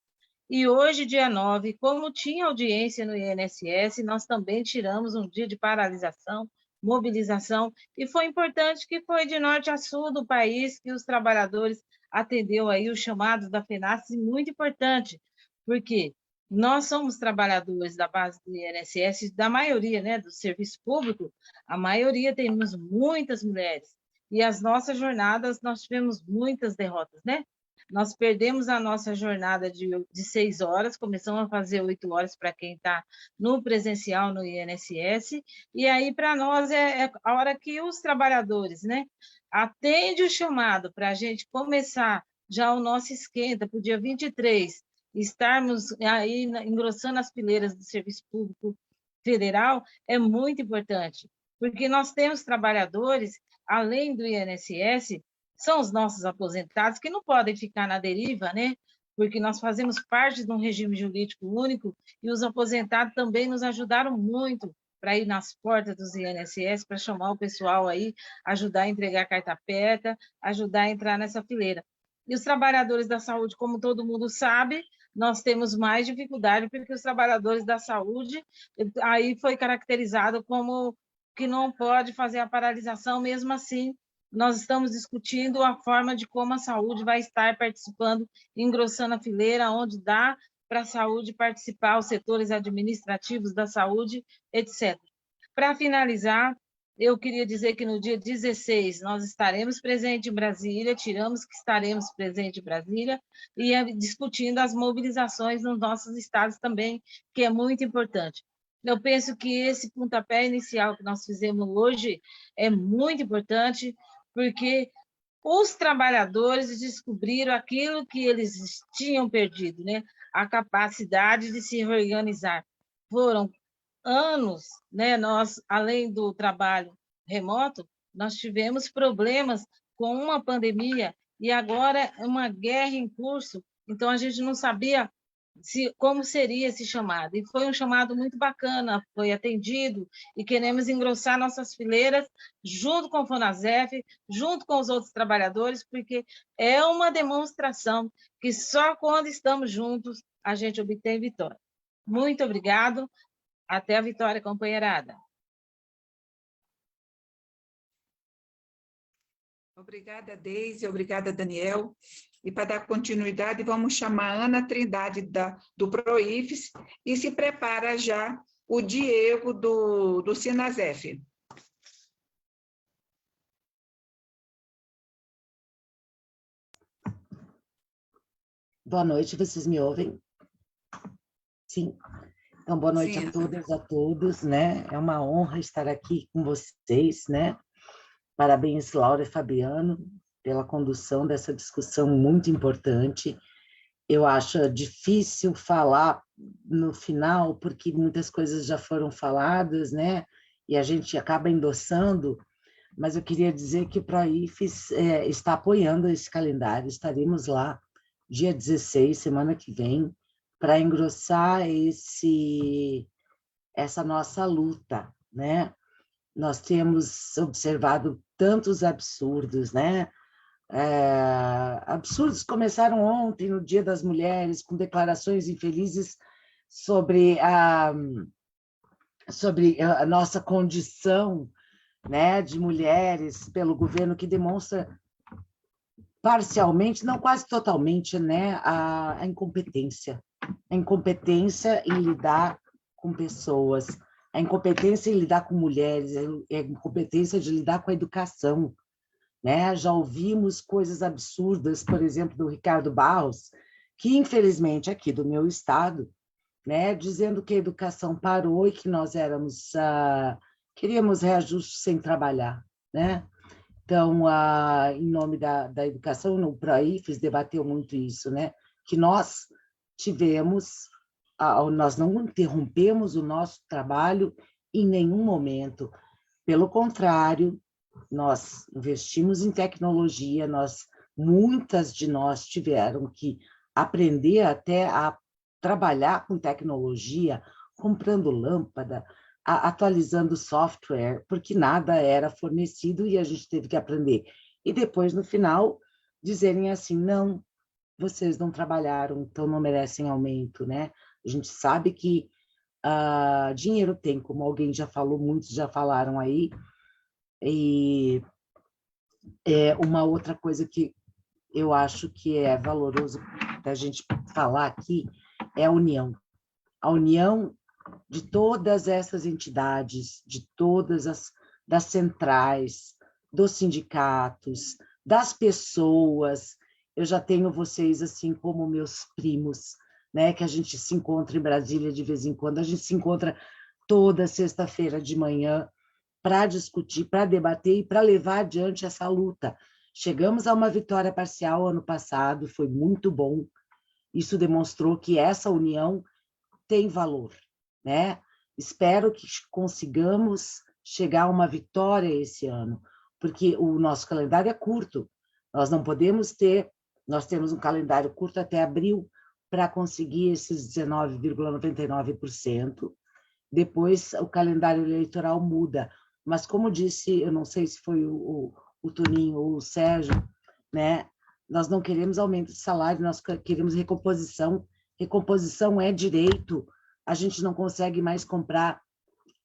e hoje, dia 9, como tinha audiência no INSS, nós também tiramos um dia de paralisação, mobilização, e foi importante que foi de norte a sul do país que os trabalhadores atendeu aí os chamados da FENASPES, muito importante, porque nós somos trabalhadores da base do INSS, da maioria, né, do serviço público, a maioria temos muitas mulheres, e as nossas jornadas, nós tivemos muitas derrotas, né? Nós perdemos a nossa jornada de 6 horas, começamos a fazer 8 horas para quem está no presencial no INSS, e aí para nós é a hora que os trabalhadores, né, atende o chamado para a gente começar já o nosso esquenta para o dia 23, estarmos aí engrossando as fileiras do Serviço Público Federal, é muito importante, porque nós temos trabalhadores, além do INSS, são os nossos aposentados, que não podem ficar na deriva, né? Porque nós fazemos parte de um regime jurídico único, e os aposentados também nos ajudaram muito para ir nas portas dos INSS, para chamar o pessoal aí, ajudar a entregar carta aperta, ajudar a entrar nessa fileira. E os trabalhadores da saúde, como todo mundo sabe, nós temos mais dificuldade, porque os trabalhadores da saúde, aí foi caracterizado como que não pode fazer a paralisação, mesmo assim, nós estamos discutindo a forma de como a saúde vai estar participando, engrossando a fileira, onde dá para a saúde participar, os setores administrativos da saúde, etc. Para finalizar, eu queria dizer que no dia 16 nós estaremos presentes em Brasília, tiramos que estaremos presentes em Brasília, e discutindo as mobilizações nos nossos estados também, que é muito importante. Eu penso que esse pontapé inicial que nós fizemos hoje é muito importante, porque os trabalhadores descobriram aquilo que eles tinham perdido, né? A capacidade de se reorganizar. Foram anos, né? Nós, além do trabalho remoto, nós tivemos problemas com uma pandemia e agora uma guerra em curso, então a gente não sabia como seria esse chamado. E foi um chamado muito bacana, foi atendido, e queremos engrossar nossas fileiras junto com o Fonasef, junto com os outros trabalhadores, porque é uma demonstração que só quando estamos juntos a gente obtém vitória. Muito obrigado. Até a vitória, companheirada. Obrigada, Deise. Obrigada, Daniel. E para dar continuidade, vamos chamar a Ana Trindade do PROIFES e se prepara já o Diego do Sinasef. Boa noite, vocês me ouvem? Sim. Então, boa noite a todas, a todos, né? É uma honra estar aqui com vocês, né? Parabéns, Laura e Fabiano, pela condução dessa discussão muito importante. Eu acho difícil falar no final, porque muitas coisas já foram faladas, né? E a gente acaba endossando, mas eu queria dizer que o PROIFES está apoiando esse calendário. Estaremos lá dia 16, semana que vem, para engrossar essa nossa luta, né? Nós temos observado tantos absurdos, né? Absurdos começaram ontem, no Dia das Mulheres, com declarações infelizes sobre a nossa condição, né, de mulheres pelo governo, que demonstra parcialmente, não quase totalmente, né, a incompetência em lidar com pessoas, a incompetência em lidar com mulheres, a incompetência de lidar com a educação, né? Já ouvimos coisas absurdas, por exemplo, do Ricardo Barros, que infelizmente aqui do meu estado, né, dizendo que a educação parou e que nós queríamos reajuste sem trabalhar, né? Então, em nome da educação, no PROIFES debateu muito isso, né? Que nós nós não interrompemos o nosso trabalho em nenhum momento. Pelo contrário, nós investimos em tecnologia, muitas de nós tiveram que aprender até a trabalhar com tecnologia, comprando lâmpada, atualizando software, porque nada era fornecido e a gente teve que aprender. E depois, no final, dizerem assim, não, vocês não trabalharam, então não merecem aumento, né? A gente sabe que dinheiro tem, como alguém já falou, muitos já falaram aí, e uma outra coisa que eu acho que é valoroso da gente falar aqui é a união. A união de todas essas entidades, de todas das centrais, dos sindicatos, das pessoas. Eu já tenho vocês assim como meus primos, né? Que a gente se encontra em Brasília de vez em quando. A gente se encontra toda sexta-feira de manhã para discutir, para debater e para levar adiante essa luta. Chegamos a uma vitória parcial ano passado, foi muito bom. Isso demonstrou que essa união tem valor, né? Espero que consigamos chegar a uma vitória esse ano, porque o nosso calendário é curto. Nós não podemos nós temos um calendário curto até abril para conseguir esses 19,99%. Depois o calendário eleitoral muda. Mas, como disse, eu não sei se foi o Toninho ou o Sérgio, né? Nós não queremos aumento de salário, nós queremos recomposição. Recomposição é direito. A gente não consegue mais comprar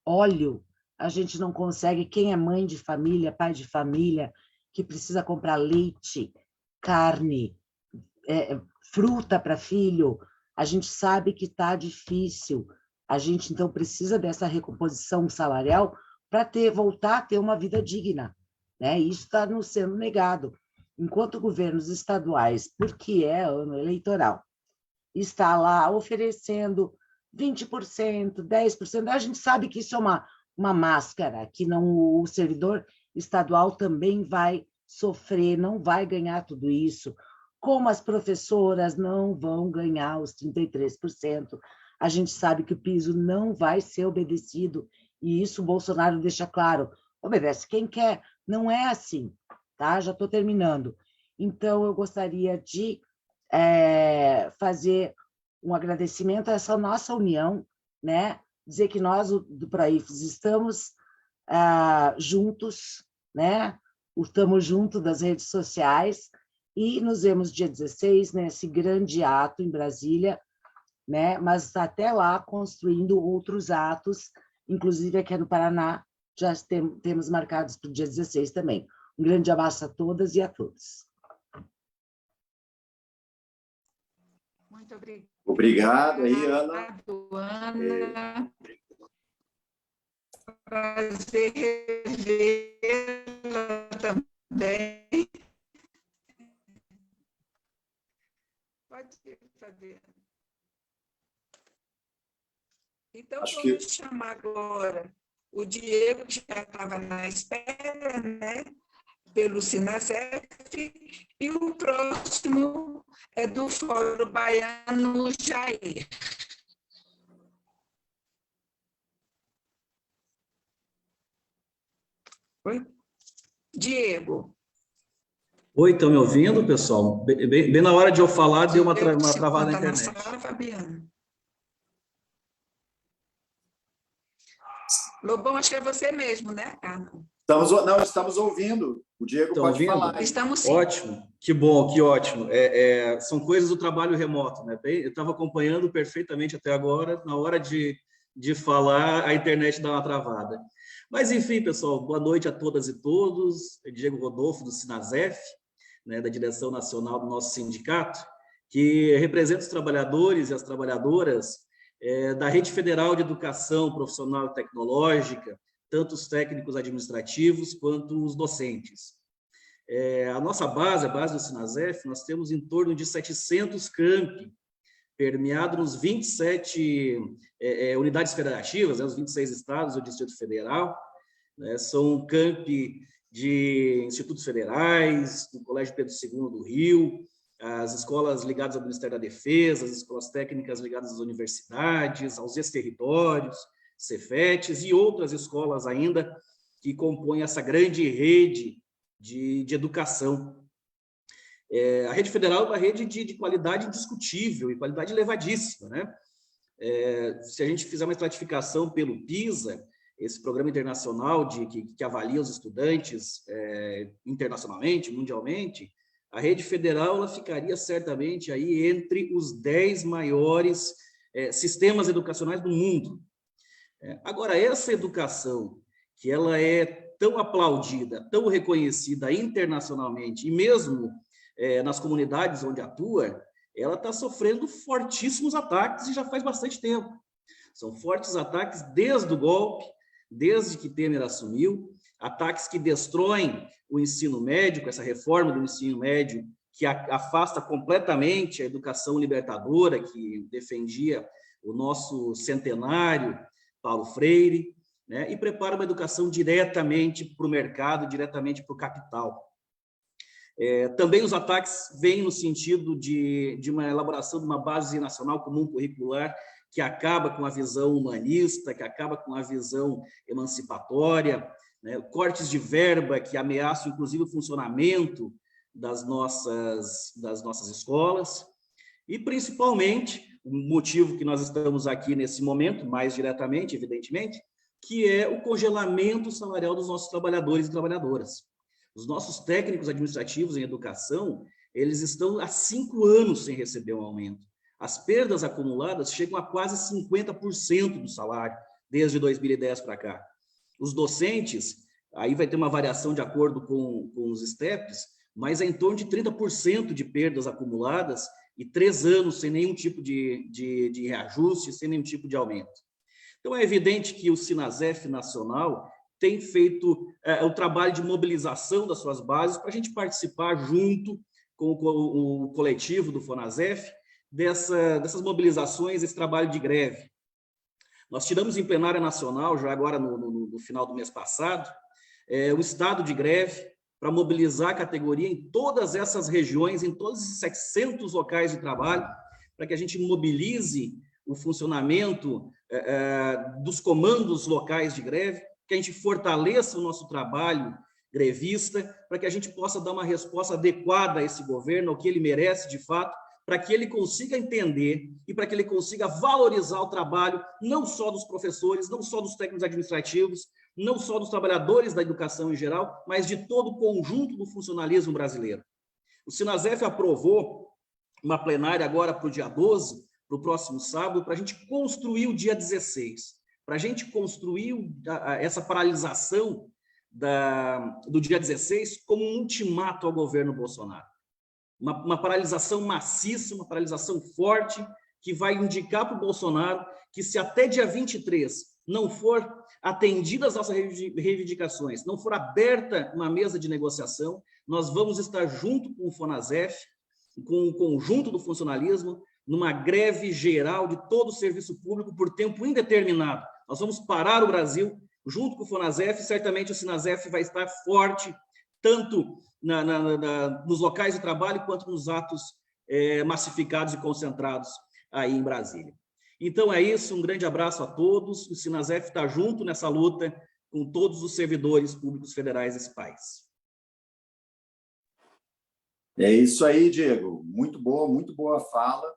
óleo, a gente não consegue. Quem é mãe de família, pai de família, que precisa comprar leite, carne, fruta para filho, a gente sabe que está difícil. A gente, então, precisa dessa recomposição salarial para voltar a ter uma vida digna, né? Isso está nos sendo negado. Enquanto governos estaduais, porque é ano eleitoral, está lá oferecendo 20%, 10%, a gente sabe que isso é uma máscara, que o servidor estadual também vai sofrer, não vai ganhar tudo isso, como as professoras não vão ganhar os 33%. A gente sabe que o piso não vai ser obedecido, e isso o Bolsonaro deixa claro, obedece quem quer. Não é assim. tá? Já estou terminando. Então, eu gostaria de fazer um agradecimento a essa nossa união, né? Dizer que nós, do Praifes, estamos juntos, né? Estamos juntos das redes sociais e nos vemos dia 16, nesse grande ato em Brasília, né? Mas até lá construindo outros atos, inclusive aqui no Paraná, já temos marcados para o dia 16 também. Um grande abraço a todas e a todos. Muito obrigada. Obrigado aí, Ana. Ana. Prazer revê-la também. Pode fazer. Então, vamos chamar agora o Diego, que já estava na espera, né? Pelo Sinasef, e o próximo é do Fórum Baiano Jair. Oi? Diego. Oi, estão me ouvindo, pessoal? Bem na hora de eu falar, deu uma travada na internet. Na sala, Fabiano. Lobão, acho que é você mesmo, né, Ana? Estamos ouvindo. O Diego pode falar. Estamos sim. Ótimo, que bom, que ótimo. São coisas do trabalho remoto, né? Eu estava acompanhando perfeitamente até agora, na hora de falar, a internet dá uma travada. Mas, enfim, pessoal, boa noite a todas e todos. Diego Rodolfo, do Sinasef, né, da direção nacional do nosso sindicato, que representa os trabalhadores e as trabalhadoras da Rede Federal de Educação Profissional e Tecnológica, tanto os técnicos administrativos quanto os docentes. A nossa base, a base do Sinasef, nós temos em torno de 700 campi, permeado nos 27 unidades federativas, né, os 26 estados do Distrito Federal, né, são campi de institutos federais, do Colégio Pedro II do Rio, as escolas ligadas ao Ministério da Defesa, as escolas técnicas ligadas às universidades, aos ex-territórios, Cefetes e outras escolas ainda que compõem essa grande rede de educação. A rede federal é uma rede de qualidade indiscutível e qualidade elevadíssima, né? Se a gente fizer uma estratificação pelo PISA, esse programa internacional que avalia os estudantes internacionalmente, mundialmente, a rede federal ela ficaria certamente aí entre os 10 maiores sistemas educacionais do mundo. Agora, essa educação, que ela é tão aplaudida, tão reconhecida internacionalmente, e mesmo nas comunidades onde atua, ela está sofrendo fortíssimos ataques e já faz bastante tempo. São fortes ataques desde o golpe, desde que Temer assumiu, ataques que destroem o ensino médio, com essa reforma do ensino médio, que afasta completamente a educação libertadora, que defendia o nosso centenário, Paulo Freire, né, e prepara uma educação diretamente para o mercado, diretamente para o capital. Também os ataques vêm no sentido de uma elaboração de uma base nacional comum curricular que acaba com a visão humanista, que acaba com a visão emancipatória, né, cortes de verba que ameaçam, inclusive, o funcionamento das nossas escolas, e, principalmente, o motivo que nós estamos aqui nesse momento, mais diretamente, evidentemente, que é o congelamento salarial dos nossos trabalhadores e trabalhadoras. Os nossos técnicos administrativos em educação, eles estão há 5 anos sem receber um aumento. As perdas acumuladas chegam a quase 50% do salário, desde 2010 para cá. Os docentes, aí vai ter uma variação de acordo com os STEPs, mas é em torno de 30% de perdas acumuladas e 3 anos sem nenhum tipo de reajuste, sem nenhum tipo de aumento. Então, é evidente que o Sinasef Nacional tem feito o trabalho de mobilização das suas bases para a gente participar junto com o coletivo do Fonasef dessas mobilizações, esse trabalho de greve. Nós tiramos em plenária nacional, já agora no final do mês passado, o estado de greve para mobilizar a categoria em todas essas regiões, em todos esses 700 locais de trabalho, para que a gente mobilize o funcionamento dos comandos locais de greve, que a gente fortaleça o nosso trabalho grevista, para que a gente possa dar uma resposta adequada a esse governo, ao que ele merece de fato, para que ele consiga entender e para que ele consiga valorizar o trabalho não só dos professores, não só dos técnicos administrativos, não só dos trabalhadores da educação em geral, mas de todo o conjunto do funcionalismo brasileiro. O Sinasef aprovou uma plenária agora para o dia 12, para o próximo sábado, para a gente construir o dia 16, para a gente construir essa paralisação do dia 16 como um ultimato ao governo Bolsonaro. Uma paralisação maciça, uma paralisação forte, que vai indicar para o Bolsonaro que se até dia 23 não for atendidas as nossas reivindicações, não for aberta uma mesa de negociação, nós vamos estar junto com o Fonasef, com o conjunto do funcionalismo, numa greve geral de todo o serviço público por tempo indeterminado. Nós vamos parar o Brasil junto com o Fonasef, certamente o Sinasef vai estar forte, tanto nos locais de trabalho, quanto nos atos massificados e concentrados aí em Brasília. Então é isso, um grande abraço a todos, o Sinasef está junto nessa luta com todos os servidores públicos federais desse país. É isso aí, Diego, muito boa fala,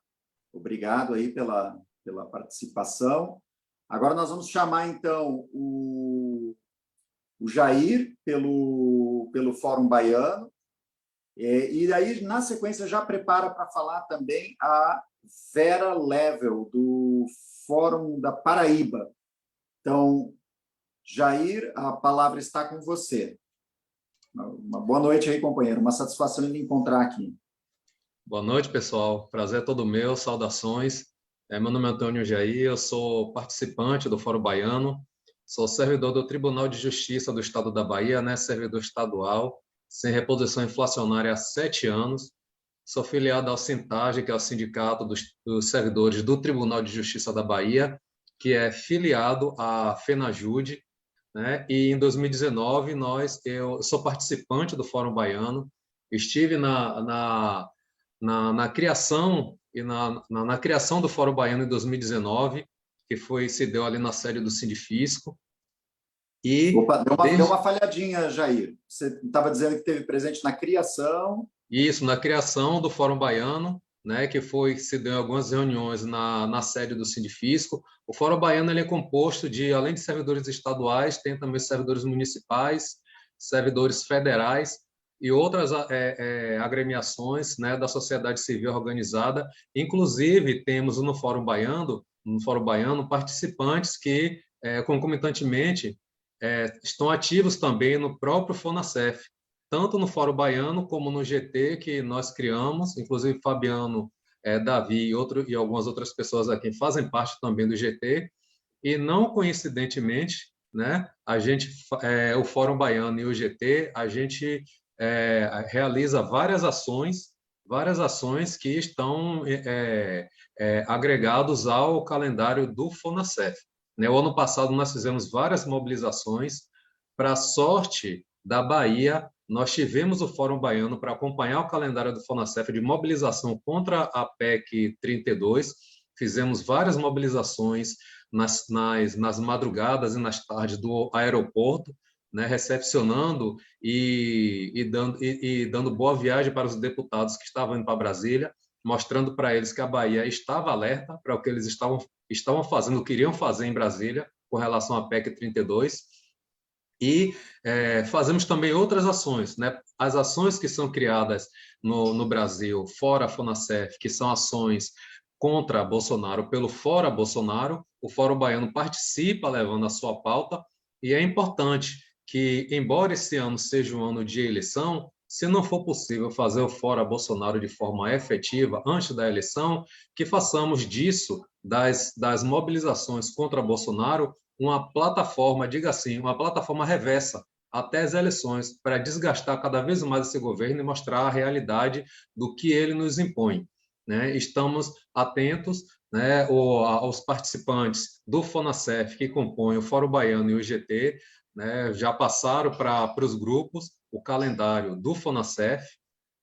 obrigado aí pela participação. Agora nós vamos chamar, então, o Jair pelo Fórum Baiano, e aí, na sequência, já prepara para falar também a Vera Level, do Fórum da Paraíba. Então, Jair, a palavra está com você. Uma boa noite aí, companheiro. Uma satisfação em me encontrar aqui. Boa noite, pessoal. Prazer é todo meu. Saudações. Meu nome é Antônio Jair, eu sou participante do Fórum Baiano, sou servidor do Tribunal de Justiça do Estado da Bahia, né, servidor estadual, sem reposição inflacionária há 7 anos. Sou filiado ao Sintag, que é o Sindicato dos Servidores do Tribunal de Justiça da Bahia, que é filiado à FENAJUDE, né? E em 2019 eu sou participante do Fórum Baiano, estive na criação e na criação do Fórum Baiano em 2019, que se deu ali na sede do Sindifisco. E opa, deu uma falhadinha, Jair. Você estava dizendo que esteve presente na criação. Isso, na criação do Fórum Baiano, né, que se deu em algumas reuniões na sede do Sindifisco. O Fórum Baiano ele é composto de, além de servidores estaduais, tem também servidores municipais, servidores federais e outras agremiações, né, da sociedade civil organizada. Inclusive, temos no Fórum Baiano participantes que, concomitantemente, estão ativos também no próprio Fonasef, tanto no Fórum Baiano como no GT que nós criamos, inclusive Fabiano, Davi e algumas outras pessoas aqui fazem parte também do GT, e não coincidentemente, né, o Fórum Baiano e o GT, a gente realiza várias ações que estão agregados ao calendário do Fonasef. O ano passado nós fizemos várias mobilizações. Para a sorte da Bahia, nós tivemos o Fórum Baiano para acompanhar o calendário do Fonasef de mobilização contra a PEC 32. Fizemos várias mobilizações nas madrugadas e nas tardes do aeroporto, né, recepcionando e dando boa viagem para os deputados que estavam indo para Brasília, mostrando para eles que a Bahia estava alerta para o que eles estavam fazendo, queriam fazer em Brasília com relação à PEC 32. E fazemos também outras ações, né? As ações que são criadas no Brasil, fora a Fonasef, que são ações contra Bolsonaro, pelo Fora Bolsonaro, o Fórum Baiano participa levando a sua pauta, e é importante que, embora esse ano seja um ano de eleição, se não for possível fazer o Fora Bolsonaro de forma efetiva antes da eleição, que façamos disso, das mobilizações contra Bolsonaro, uma plataforma, diga assim, uma plataforma reversa até as eleições, para desgastar cada vez mais esse governo e mostrar a realidade do que ele nos impõe, né? Estamos atentos, né, aos participantes do Fonasef, que compõem o Fórum Baiano e o GT, né, já passaram para os grupos o calendário do Fonasef,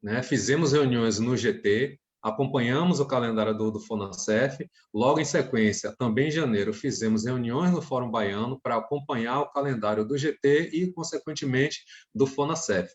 né? Fizemos reuniões no GT, acompanhamos o calendário do Fonacef. Logo em sequência, também em janeiro, fizemos reuniões no Fórum Baiano para acompanhar o calendário do GT e, consequentemente, do Fonacef.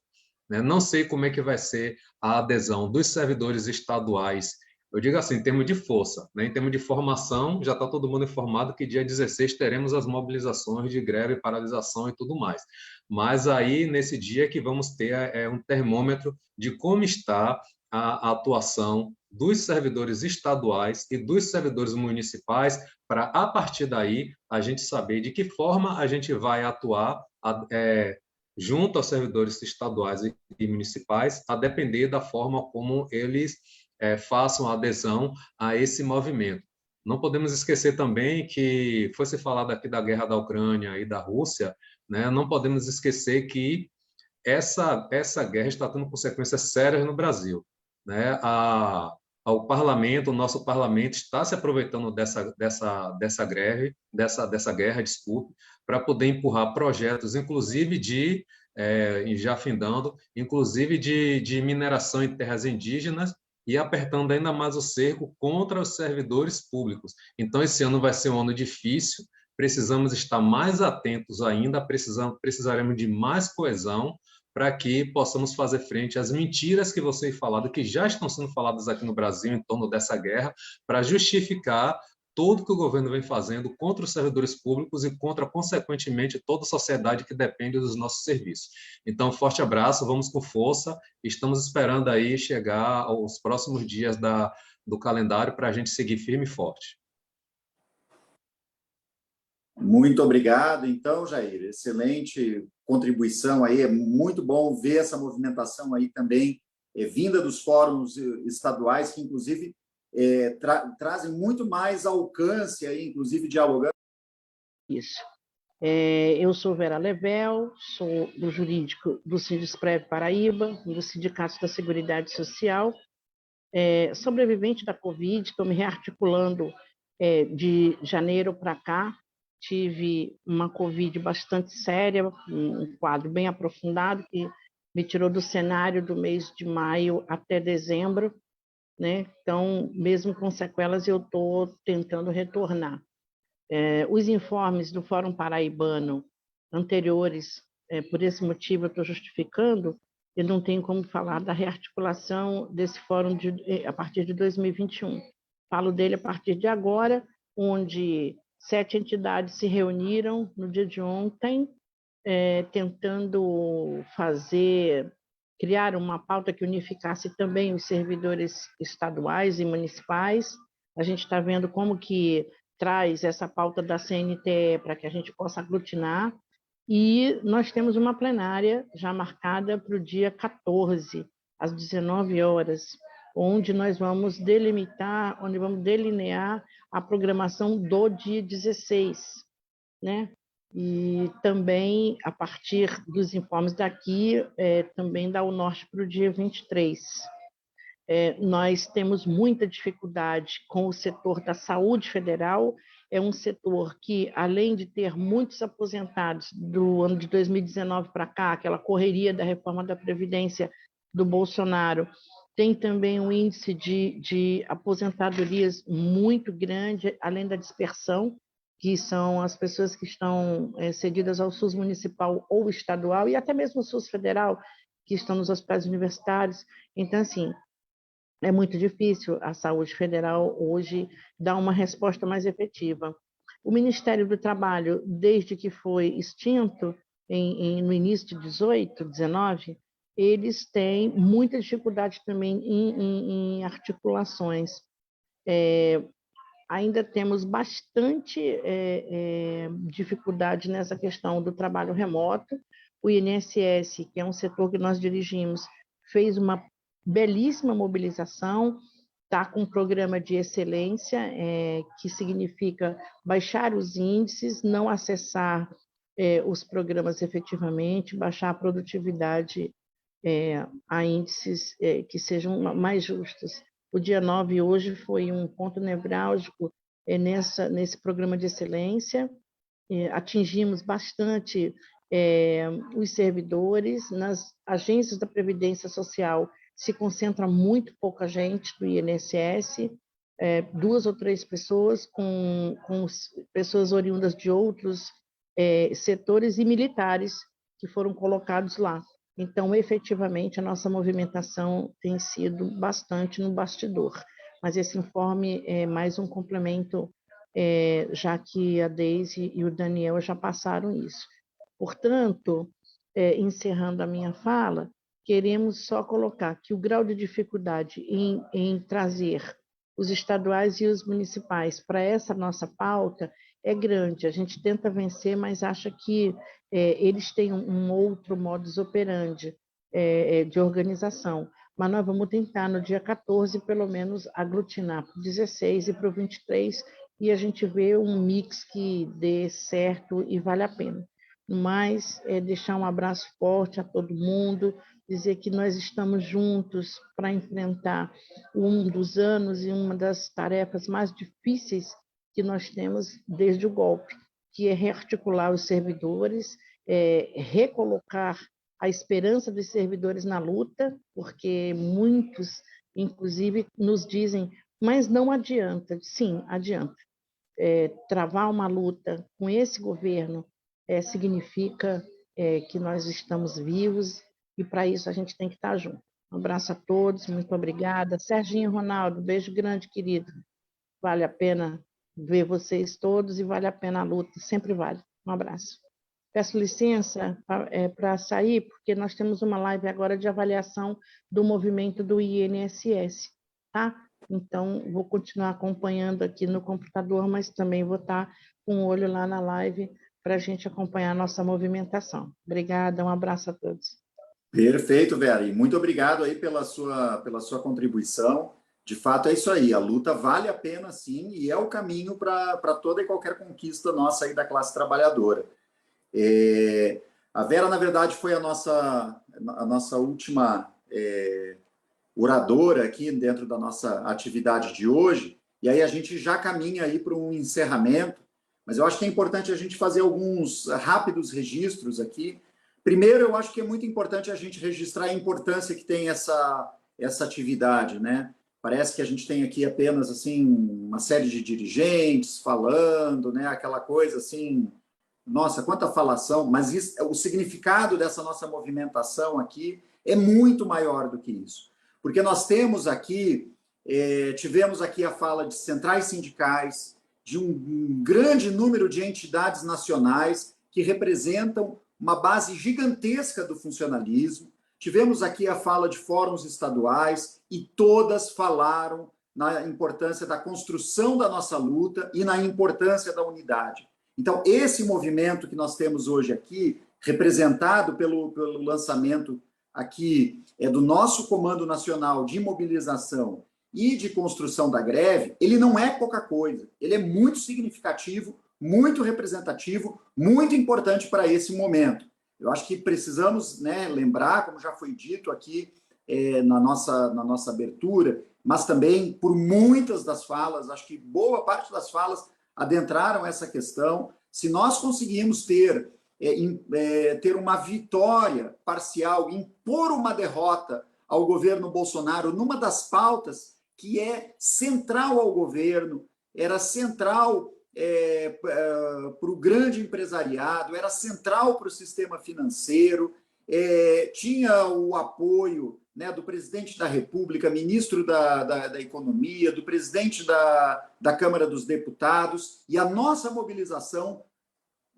Não sei como é que vai ser a adesão dos servidores estaduais. Eu digo assim, em termos de força, em termos de formação, já está todo mundo informado que dia 16 teremos as mobilizações de greve, paralisação e tudo mais. Mas aí, nesse dia que vamos ter um termômetro de como está a atuação dos servidores estaduais e dos servidores municipais, para, a partir daí, a gente saber de que forma a gente vai atuar junto aos servidores estaduais e municipais, a depender da forma como eles façam adesão a esse movimento. Não podemos esquecer também que foi se falado aqui da guerra da Ucrânia e da Rússia, não podemos esquecer que essa guerra está tendo consequências sérias no Brasil. O parlamento, o nosso parlamento está se aproveitando dessa guerra, desculpe, para poder empurrar projetos, inclusive já findando, inclusive de mineração em terras indígenas, e apertando ainda mais o cerco contra os servidores públicos. Então, esse ano vai ser um ano difícil, precisamos estar mais atentos ainda, precisaremos de mais coesão para que possamos fazer frente às mentiras que você falado, que já estão sendo faladas aqui no Brasil em torno dessa guerra, para justificar tudo que o governo vem fazendo contra os servidores públicos e contra, consequentemente, toda a sociedade que depende dos nossos serviços. Então, forte abraço, vamos com força, estamos esperando aí chegar aos próximos dias do calendário para a gente seguir firme e forte. Muito obrigado, então, Jair, excelente contribuição aí, é muito bom ver essa movimentação aí também, vinda dos fóruns estaduais, que inclusive trazem muito mais alcance aí, inclusive dialogando. Isso. Eu sou Vera Level, sou do jurídico do Sindusprev Paraíba, do Sindicato da Seguridade Social, sobrevivente da Covid, estou me rearticulando de janeiro para cá, tive uma Covid bastante séria, um quadro bem aprofundado, que me tirou do cenário do mês de maio até dezembro, Então, mesmo com sequelas, eu estou tentando retornar. Os informes do Fórum Paraibano anteriores, por esse motivo eu estou justificando, eu não tenho como falar da rearticulação desse fórum a partir de 2021. Falo dele a partir de agora, onde 7 entidades se reuniram no dia de ontem, tentando criar uma pauta que unificasse também os servidores estaduais e municipais. A gente está vendo como que traz essa pauta da CNTE para que a gente possa aglutinar. E nós temos uma plenária já marcada para o dia 14, às 19 horas, onde nós vamos delimitar, onde vamos delinear a programação do dia 16, E também, a partir dos informes daqui, também dá o norte para o dia 23. Nós temos muita dificuldade com o setor da saúde federal, é um setor que, além de ter muitos aposentados do ano de 2019 para cá, aquela correria da reforma da Previdência do Bolsonaro, tem também um índice de aposentadorias muito grande, além da dispersão, que são as pessoas que estão cedidas ao SUS municipal ou estadual, e até mesmo o SUS federal, que estão nos hospitais universitários. Então, assim, é muito difícil a saúde federal hoje dar uma resposta mais efetiva. O Ministério do Trabalho, desde que foi extinto, no início de 18, 19, eles têm muita dificuldade também em articulações. Ainda temos bastante dificuldade nessa questão do trabalho remoto. O INSS, que é um setor que nós dirigimos, fez uma belíssima mobilização, está com um programa de excelência, que significa baixar os índices, não acessar os programas efetivamente, baixar a produtividade a índices que sejam mais justos. O dia 9 hoje foi um ponto nevrálgico nesse programa de excelência, atingimos bastante os servidores, nas agências da Previdência Social se concentra muito pouca gente do INSS, 2 ou 3 pessoas, com pessoas oriundas de outros setores e militares que foram colocados lá. Então, efetivamente, a nossa movimentação tem sido bastante no bastidor. Mas esse informe é mais um complemento, já que a Deise e o Daniel já passaram isso. Portanto, encerrando a minha fala, queremos só colocar que o grau de dificuldade em trazer os estaduais e os municipais para essa nossa pauta é grande. A gente tenta vencer, mas acha que eles têm um outro modus operandi de organização. Mas nós vamos tentar, no dia 14, pelo menos, aglutinar para o 16 e para o 23, e a gente vê um mix que dê certo e vale a pena. Mas deixar um abraço forte a todo mundo, dizer que nós estamos juntos para enfrentar um dos anos e uma das tarefas mais difíceis que nós temos desde o golpe, que é rearticular os servidores, recolocar a esperança dos servidores na luta, porque muitos, inclusive, nos dizem, mas não adianta. Sim, adianta. Travar uma luta com esse governo significa que nós estamos vivos, e para isso a gente tem que estar junto. Um abraço a todos, muito obrigada. Serginho, Ronaldo, beijo grande, querido. Vale a pena ver vocês todos e vale a pena a luta, sempre vale. Um abraço. Peço licença para sair, porque nós temos uma live agora de avaliação do movimento do INSS, tá? Então, vou continuar acompanhando aqui no computador, mas também vou estar com o olho lá na live para a gente acompanhar a nossa movimentação. Obrigada, um abraço a todos. Perfeito, Vera, e muito obrigado aí pela sua contribuição. De fato, é isso aí, a luta vale a pena sim, e é o caminho para toda e qualquer conquista nossa aí da classe trabalhadora. A Vera, na verdade, foi a nossa última oradora aqui dentro da nossa atividade de hoje, e aí a gente já caminha aí para um encerramento, mas eu acho que é importante a gente fazer alguns rápidos registros aqui. Primeiro, eu acho que é muito importante a gente registrar a importância que tem essa atividade, né? Parece que a gente tem aqui apenas assim uma série de dirigentes falando, né? Aquela coisa assim, nossa, quanta falação, mas o significado dessa nossa movimentação aqui é muito maior do que isso. Porque nós temos aqui, tivemos aqui a fala de centrais sindicais, de um grande número de entidades nacionais que representam uma base gigantesca do funcionalismo. Tivemos aqui a fala de fóruns estaduais e todas falaram na importância da construção da nossa luta e na importância da unidade. Então, esse movimento que nós temos hoje aqui, representado pelo lançamento aqui do nosso Comando Nacional de Mobilização e de Construção da Greve, ele não é pouca coisa, ele é muito significativo, muito representativo, muito importante para esse momento. Eu acho que precisamos, né, lembrar, como já foi dito aqui na nossa abertura, mas também por muitas das falas, acho que boa parte das falas adentraram essa questão. Se nós conseguimos ter uma vitória parcial, impor uma derrota ao governo Bolsonaro numa das pautas que é central ao governo, era central para o grande empresariado, era central para o sistema financeiro, tinha o apoio, né, do presidente da República, ministro da Economia, do presidente da Câmara dos Deputados, e a nossa mobilização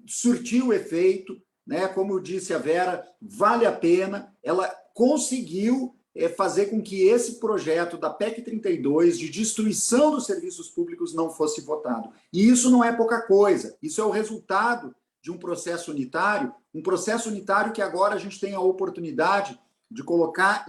surtiu efeito, né, como disse a Vera, vale a pena, ela conseguiu fazer com que esse projeto da PEC 32, de destruição dos serviços públicos, não fosse votado. E isso não é pouca coisa, isso é o resultado de um processo unitário que agora a gente tem a oportunidade de colocar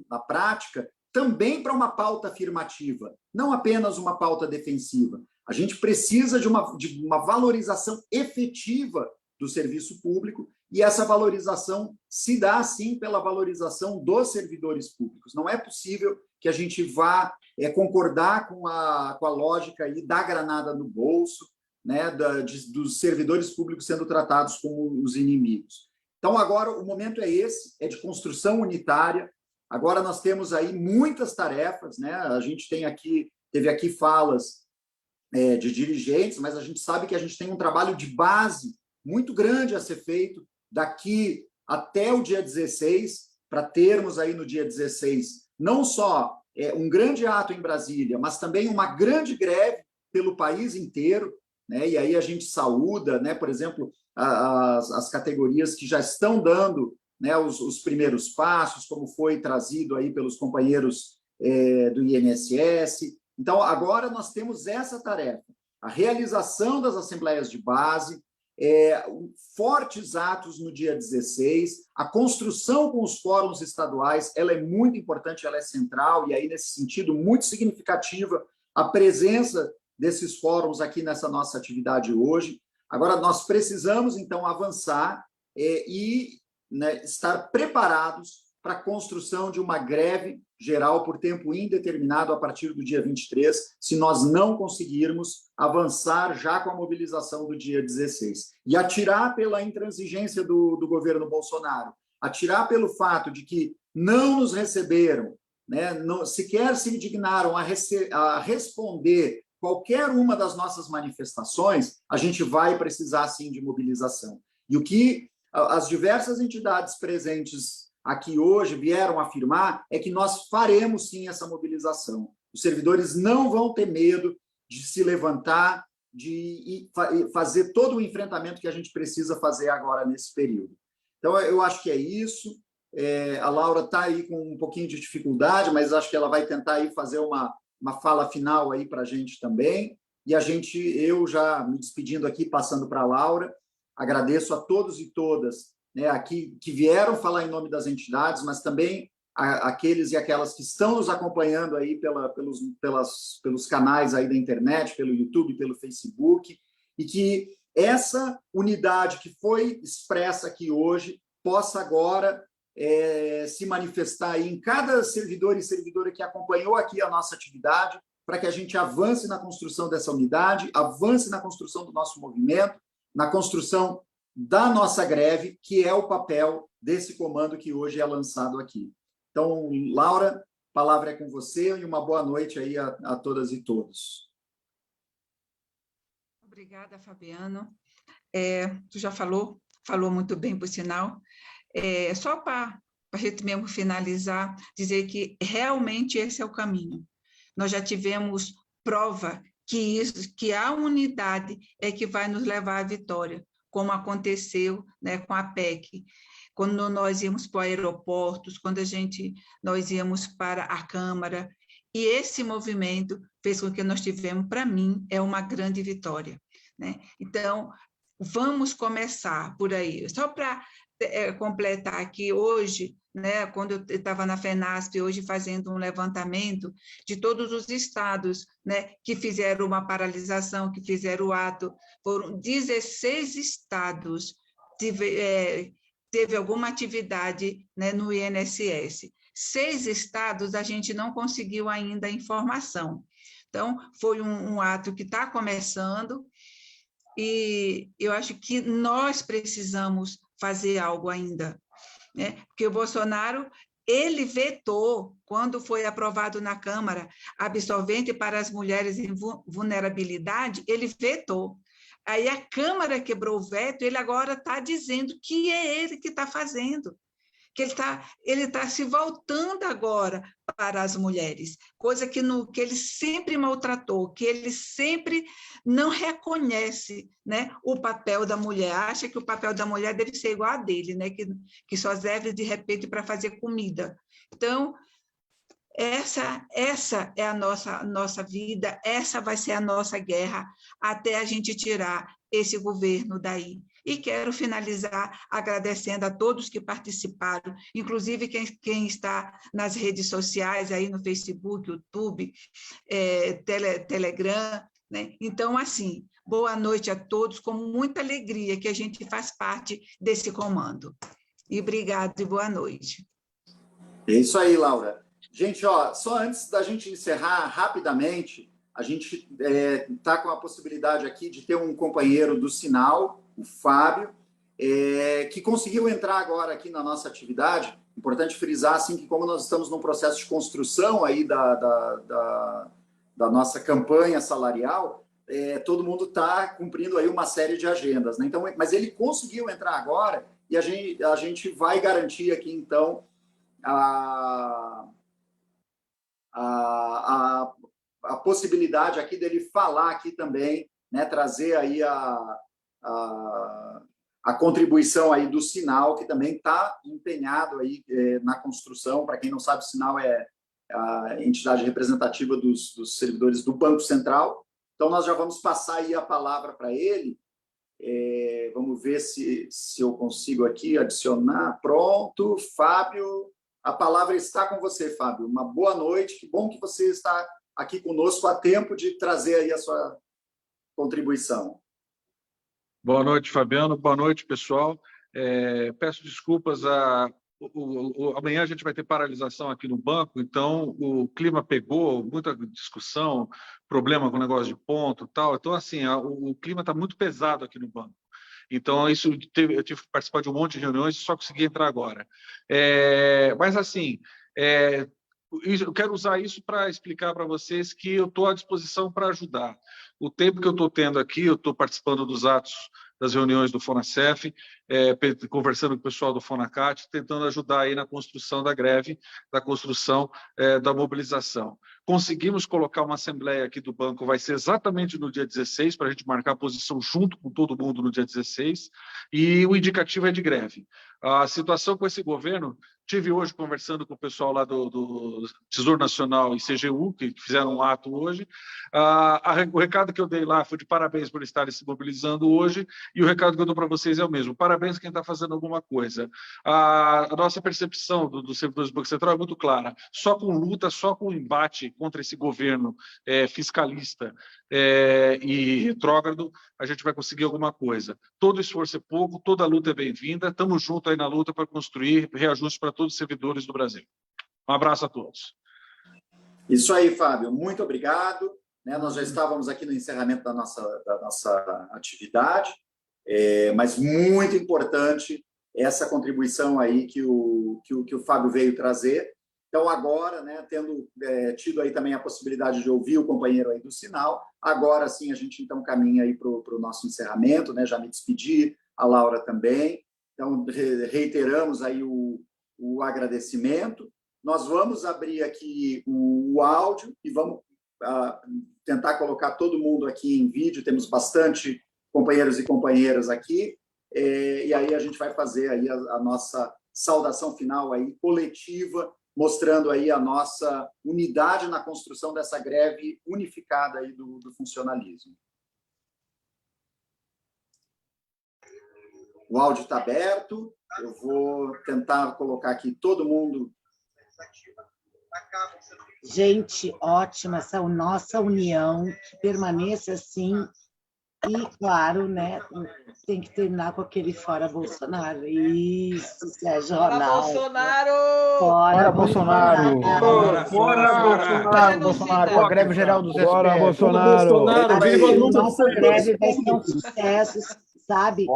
na prática também para uma pauta afirmativa, não apenas uma pauta defensiva. A gente precisa de uma valorização efetiva do serviço público, e essa valorização se dá, sim, pela valorização dos servidores públicos. Não é possível que a gente vá concordar com a lógica aí da granada no bolso, né, dos servidores públicos sendo tratados como os inimigos. Então, agora o momento é esse, é de construção unitária. Agora nós temos aí muitas tarefas, né? A gente teve aqui falas de dirigentes, mas a gente sabe que a gente tem um trabalho de base muito grande a ser feito daqui até o dia 16, para termos aí no dia 16 não só um grande ato em Brasília, mas também uma grande greve pelo país inteiro, né? E aí a gente saúda, né, por exemplo, as categorias que já estão dando, né, os primeiros passos, como foi trazido aí pelos companheiros do INSS. Então, agora nós temos essa tarefa, a realização das assembleias de base, fortes atos no dia 16, a construção com os fóruns estaduais, ela é muito importante, ela é central, e aí, nesse sentido, muito significativa a presença desses fóruns aqui nessa nossa atividade hoje. Agora, nós precisamos, então, avançar e, né, estar preparados para a construção de uma greve geral por tempo indeterminado a partir do dia 23, se nós não conseguirmos avançar já com a mobilização do dia 16. E atirar pela intransigência do governo Bolsonaro, atirar pelo fato de que não nos receberam, né, não, sequer se dignaram a responder qualquer uma das nossas manifestações, a gente vai precisar, sim, de mobilização. E o que as diversas entidades presentes aqui hoje vieram afirmar é que nós faremos, sim, essa mobilização. Os servidores não vão ter medo de se levantar, de fazer todo o enfrentamento que a gente precisa fazer agora nesse período. Então, eu acho que é isso. A Laura está aí com um pouquinho de dificuldade, mas acho que ela vai tentar aí fazer uma fala final aí para a gente também. E eu já me despedindo aqui, passando para a Laura, agradeço a todos e todas, né, aqui que vieram falar em nome das entidades, mas também aqueles e aquelas que estão nos acompanhando aí pelos canais aí da internet, pelo YouTube, pelo Facebook, e que essa unidade que foi expressa aqui hoje possa agora se manifestar aí em cada servidor e servidora que acompanhou aqui a nossa atividade, para que a gente avance na construção dessa unidade, avance na construção do nosso movimento, na construção da nossa greve, que é o papel desse comando que hoje é lançado aqui. Então, Laura, a palavra é com você e uma boa noite aí a todas e todos. Obrigada, Fabiano. Tu já falou muito bem, por sinal. Só para a gente mesmo finalizar, dizer que realmente esse é o caminho. Nós já tivemos prova que a unidade é que vai nos levar à vitória, como aconteceu, né, com a PEC, quando nós íamos para aeroportos, quando nós íamos para a Câmara, e esse movimento fez com que nós tivemos, para mim, é uma grande vitória, né? Então, vamos começar por aí. Só para completar aqui, hoje, né, quando eu estava na FENASP, hoje fazendo um levantamento de todos os estados, né, que fizeram uma paralisação, que fizeram o ato, foram 16 estados, teve alguma atividade, né, no INSS. 6 estados a gente não conseguiu ainda a informação. Então, foi um ato que está começando, e eu acho que nós precisamos fazer algo ainda, né? Porque o Bolsonaro, ele vetou, quando foi aprovado na Câmara, absolvente para as mulheres em vulnerabilidade, ele vetou. Aí a Câmara quebrou o veto, ele agora está dizendo que é ele que está fazendo, que ele está se voltando agora para as mulheres, coisa que ele sempre maltratou, que ele sempre não reconhece, né, o papel da mulher, acha que o papel da mulher deve ser igual a dele, né, que só serve, de repente, para fazer comida. Então, essa é a nossa vida, essa vai ser a nossa guerra, até a gente tirar esse governo daí. E quero finalizar agradecendo a todos que participaram, inclusive quem está nas redes sociais, aí no Facebook, YouTube, Telegram, né? Então, assim, boa noite a todos, com muita alegria que a gente faz parte desse comando. E obrigado e boa noite. É isso aí, Laura. Gente, só antes da gente encerrar rapidamente, a gente está com a possibilidade aqui de ter um companheiro do Sinal, o Fábio, que conseguiu entrar agora aqui na nossa atividade. Importante frisar assim, que como nós estamos num processo de construção aí da nossa campanha salarial, todo mundo está cumprindo aí uma série de agendas, né? Então, mas ele conseguiu entrar agora e a gente vai garantir aqui, então, a possibilidade aqui dele falar aqui também, né? Trazer aí a contribuição aí do Sinal, que também está empenhado aí na construção. Para quem não sabe, o Sinal é a entidade representativa dos servidores do Banco Central. Então, nós já vamos passar aí a palavra para ele. Vamos ver se eu consigo aqui adicionar. Pronto, Fábio, a palavra está com você, Fábio. Uma boa noite, que bom que você está aqui conosco a tempo de trazer aí a sua contribuição. Boa noite, Fabiano. Boa noite, pessoal. Peço desculpas. Amanhã a gente vai ter paralisação aqui no banco, então o clima pegou, muita discussão, problema com o negócio de ponto e tal. Então, assim, o clima está muito pesado aqui no banco. Então, eu tive que participar de um monte de reuniões e só consegui entrar agora. Mas, assim, eu quero usar isso para explicar para vocês que eu estou à disposição para ajudar. O tempo que eu estou tendo aqui, eu estou participando dos atos das reuniões do FONASEF, conversando com o pessoal do FONACAT, tentando ajudar aí na construção da greve, da construção da mobilização. Conseguimos colocar uma assembleia aqui do banco, vai ser exatamente no dia 16, para a gente marcar a posição junto com todo mundo no dia 16, e o indicativo é de greve. A situação com esse governo, tive hoje conversando com o pessoal lá do Tesouro Nacional e CGU, que fizeram um ato hoje. O recado que eu dei lá foi de parabéns por estarem se mobilizando hoje, e o recado que eu dou para vocês é o mesmo. Parabéns quem está fazendo alguma coisa. A nossa percepção dos servidores do Banco Central é muito clara. Só com luta, só com embate contra esse governo fiscalista e retrógrado, a gente vai conseguir alguma coisa. Todo esforço é pouco, toda luta é bem-vinda. Estamos juntos aí na luta para construir reajustes para todos os servidores do Brasil. Um abraço a todos. Isso aí, Fábio. Muito obrigado. Nós já estávamos aqui no encerramento da nossa atividade, mas muito importante essa contribuição aí que o Fábio veio trazer. Então, agora, tendo tido aí também a possibilidade de ouvir o companheiro aí do Sinal, agora sim a gente então caminha aí para o nosso encerramento, já me despedi, a Laura também. Então, reiteramos aí o agradecimento. Nós vamos abrir aqui o áudio e vamos tentar colocar todo mundo aqui em vídeo. Temos bastante companheiros e companheiras aqui. E aí a gente vai fazer aí a nossa saudação final aí coletiva, mostrando aí a nossa unidade na construção dessa greve unificada aí do funcionalismo. O áudio está aberto, eu vou tentar colocar aqui todo mundo. Gente, ótima essa nossa união, que permaneça assim. E, claro, tem que terminar com aquele fora Bolsonaro. Isso, Sérgio Ronaldo. Fora Bolsonaro! Fora Bolsonaro! A greve geral dos SPF. Fora Bolsonaro! Nossa greve vai ser um sucesso, sabe?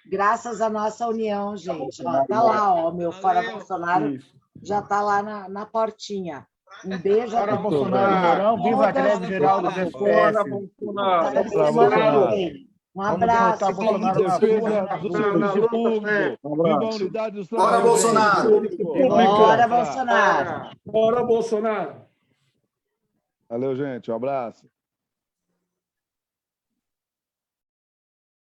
Graças à nossa união, gente. Ó, tá lá, ó, meu Fora Bolsonaro já está lá na portinha. Um beijo a todos. Bolsonaro, Mourão, viva a greve geral dos SPF. Um abraço. Bora, Bolsonaro! Bora, Bolsonaro! Bora, Bolsonaro! Valeu, gente. Um abraço.